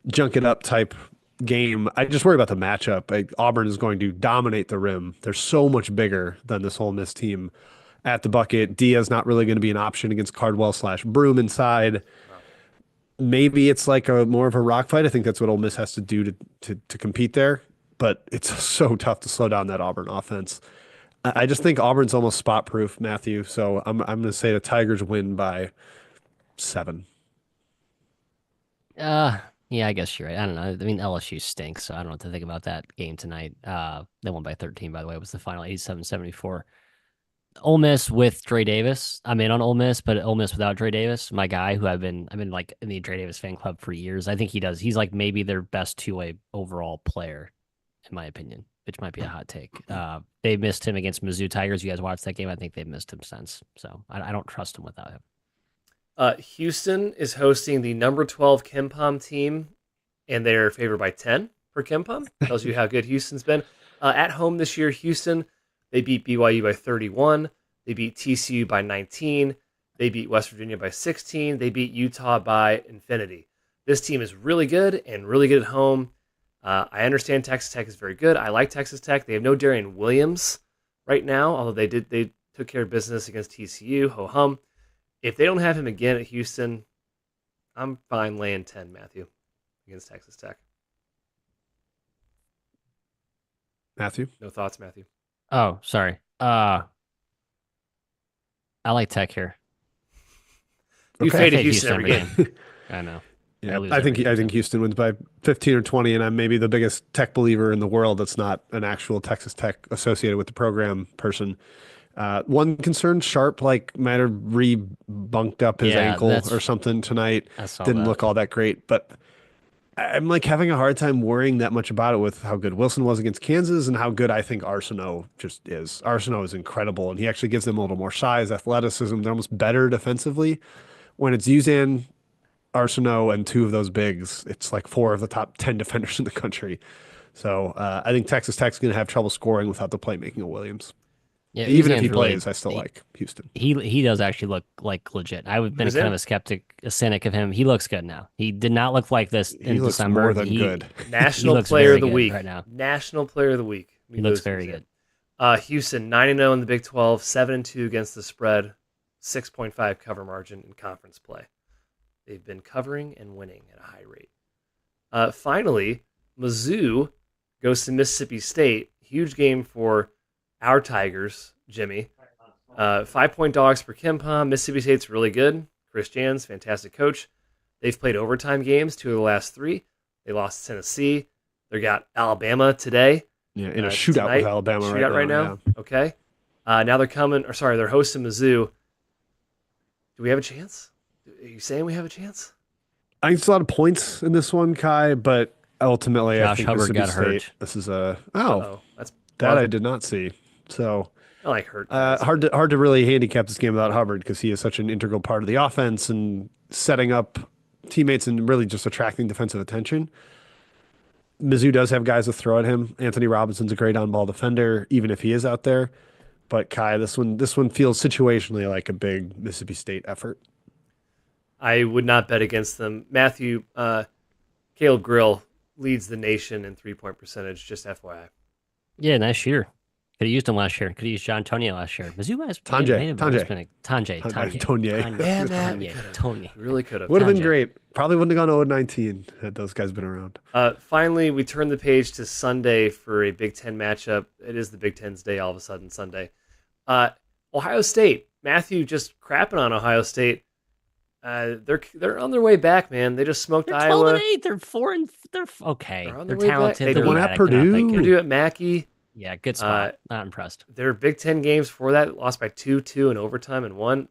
junk it up type game. I just worry about the matchup. Auburn is going to dominate the rim. They're so much bigger than this Ole Miss team at the bucket. Diaz not really going to be an option against Cardwell/Broome inside. Wow. Maybe it's like a more of a rock fight. I think that's what Ole Miss has to do to compete there. But it's so tough to slow down that Auburn offense. I just think Auburn's almost spot proof, Matthew. So I'm going to say the Tigers win by 7. Yeah, I guess you're right. I don't know. I mean, LSU stinks, so I don't know what to think about that game tonight. They won by 13, by the way. It was the final 87-74. Ole Miss with Dre Davis. I'm in on Ole Miss, but Ole Miss without Dre Davis, my guy, who I've been like in the Dre Davis fan club for years. I think he does. He's like maybe their best 2-way overall player, in my opinion, which might be a hot take. They missed him against Mizzou Tigers. You guys watched that game? I think they've missed him since. So I don't trust him without him. Houston is hosting the number 12 KenPom team, and they're favored by 10 for KenPom. Tells you how good Houston's been. At home this year, Houston, they beat BYU by 31. They beat TCU by 19. They beat West Virginia by 16. They beat Utah by infinity. This team is really good and really good at home. I understand Texas Tech is very good. I like Texas Tech. They have no Darian Williams right now, although they took care of business against TCU. Ho hum. If they don't have him again at Houston, I'm fine laying 10, Matthew, against Texas Tech. Matthew? No thoughts, Matthew? Oh, sorry. I like Tech here. You faded Houston every game. I know. Yeah, I think Houston wins by 15 or 20, and I'm maybe the biggest Tech believer in the world that's not an actual Texas Tech associated with the program person. One concern, Sharp might have re-bunked up his ankle or something tonight. Didn't look all that great, but I'm having a hard time worrying that much about it with how good Wilson was against Kansas and how good I think Arsenault just is. Arsenault is incredible, and he actually gives them a little more size, athleticism. They're almost better defensively. When it's Uzan, Arsenault, and 2 of those bigs, it's like 4 of the top 10 defenders in the country. So I think Texas Tech's going to have trouble scoring without the playmaking of Williams. Yeah, even if he plays, I still like Houston. He does actually look like legit. I've been kind of a cynic of him. He looks good now. He did not look like this in December. More than good. National Player of the Week right now. National Player of the Week. He looks very good. Houston 9-0 in the Big 12, 7-2 against the spread, 6.5 cover margin in conference play. They've been covering and winning at a high rate. Finally, Mizzou goes to Mississippi State. Huge game for our Tigers, Jimmy. 5-point dogs for KenPom. Mississippi State's really good. Chris Jans, fantastic coach. They've played overtime games, 2 of the last 3. They lost to Tennessee. They got Alabama today. Yeah, in a shootout tonight. With Alabama right now. Yeah. Okay. Now they're hosting Mizzou. Do we have a chance? Are you saying we have a chance? I think there's a lot of points in this one, Kai, but ultimately, I Josh think Hubbard Mississippi got State. hurt. This is Uh-oh. That's that I well, did not see. So I like hurt guys. hard to really handicap this game without Hubbard because he is such an integral part of the offense and setting up teammates and really just attracting defensive attention. Mizzou does have guys to throw at him. Anthony Robinson's a great on-ball defender, even if he is out there. But Kai, this one feels situationally like a big Mississippi State effort. I would not bet against them. Matthew, Caleb Grill leads the nation in 3-point percentage, just FYI. Yeah, nice shooter. Could have used him last year. Could have used John Antonio last year. Mizzou has Tanjay. Yeah, Matt. Tony. Really could have. Would have been Tanjay. great. Probably wouldn't have gone 0-19 had those guys been around. Finally, we turn the page to Sunday for a Big Ten matchup. It is the Big Ten's day all of a sudden Sunday. Ohio State. Matthew just crapping on Ohio State. They're on their way back, man. They just smoked They're Iowa. 12-8. They're 4 and they're okay. They're on They're their way back. talented. They They're won at erratic. They're not that Purdue. good. Purdue at Mackey. Yeah, good spot. Not impressed. Their Big Ten games before that lost by 2-2 in overtime and won.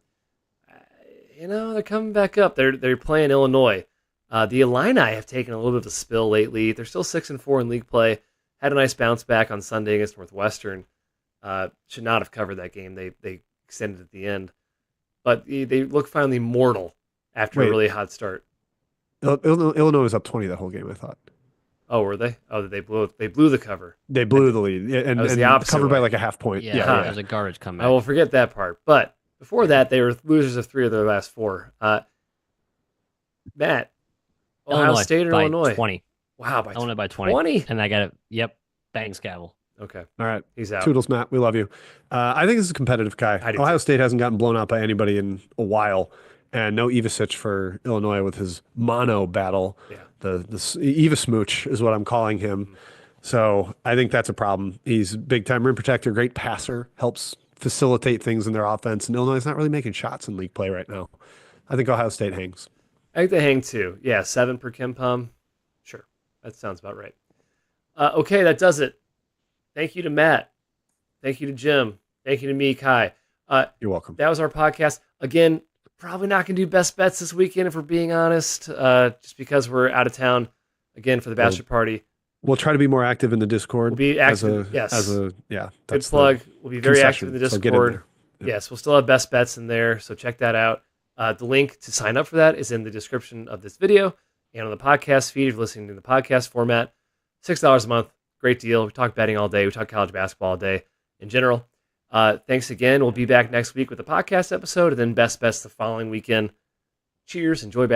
They're coming back up. They're playing Illinois. The Illini have taken a little bit of a spill lately. They're still 6-4 in league play. Had a nice bounce back on Sunday against Northwestern. Should not have covered that game. They extended at the end, but they look finally mortal after a really hot start. Illinois was up 20 that whole game, I thought. Oh, were they? Oh, they blew the cover. They blew the lead and was the opposite covered by way. like a half point. Yeah, it was a garbage comeback. I will forget that part. But before that, they were losers of 3 of their last 4. Matt, Ohio State or by Illinois? 20. Wow, by Illinois by 20. 20? And I got it. Yep. Bangs gavel. Okay, All right. he's out. Toodles, Matt. We love you. I think this is a competitive, Kai. I do Ohio too. State hasn't gotten blown out by anybody in a while. And no Ivasic for Illinois with his mono battle. Yeah. The Eva Smooch is what I'm calling him. So I think that's a problem. He's big time rim protector, great passer, helps facilitate things in their offense. And Illinois is not really making shots in league play right now. I think Ohio State hangs. I think they hang too. Yeah, 7 per Kim Pom. Sure, that sounds about right. Okay, that does it. Thank you to Matt. Thank you to Jim. Thank you to me, Kai. You're welcome. That was our podcast. Again, probably not going to do best bets this weekend if we're being honest, just because we're out of town again for the bachelor party. We'll try to be more active in the Discord. We'll be active. Yeah. Good plug. We'll be very active in the concession, so get in Discord. there. Yeah. Yes, we'll still have best bets in there, so check that out. The link to sign up for that is in the description of this video and on the podcast feed if you're listening to the podcast format. $6 a month. Great deal. We talk betting all day. We talk college basketball all day in general. Thanks again. We'll be back next week with a podcast episode and then best bets the following weekend. Cheers. Enjoy basketball.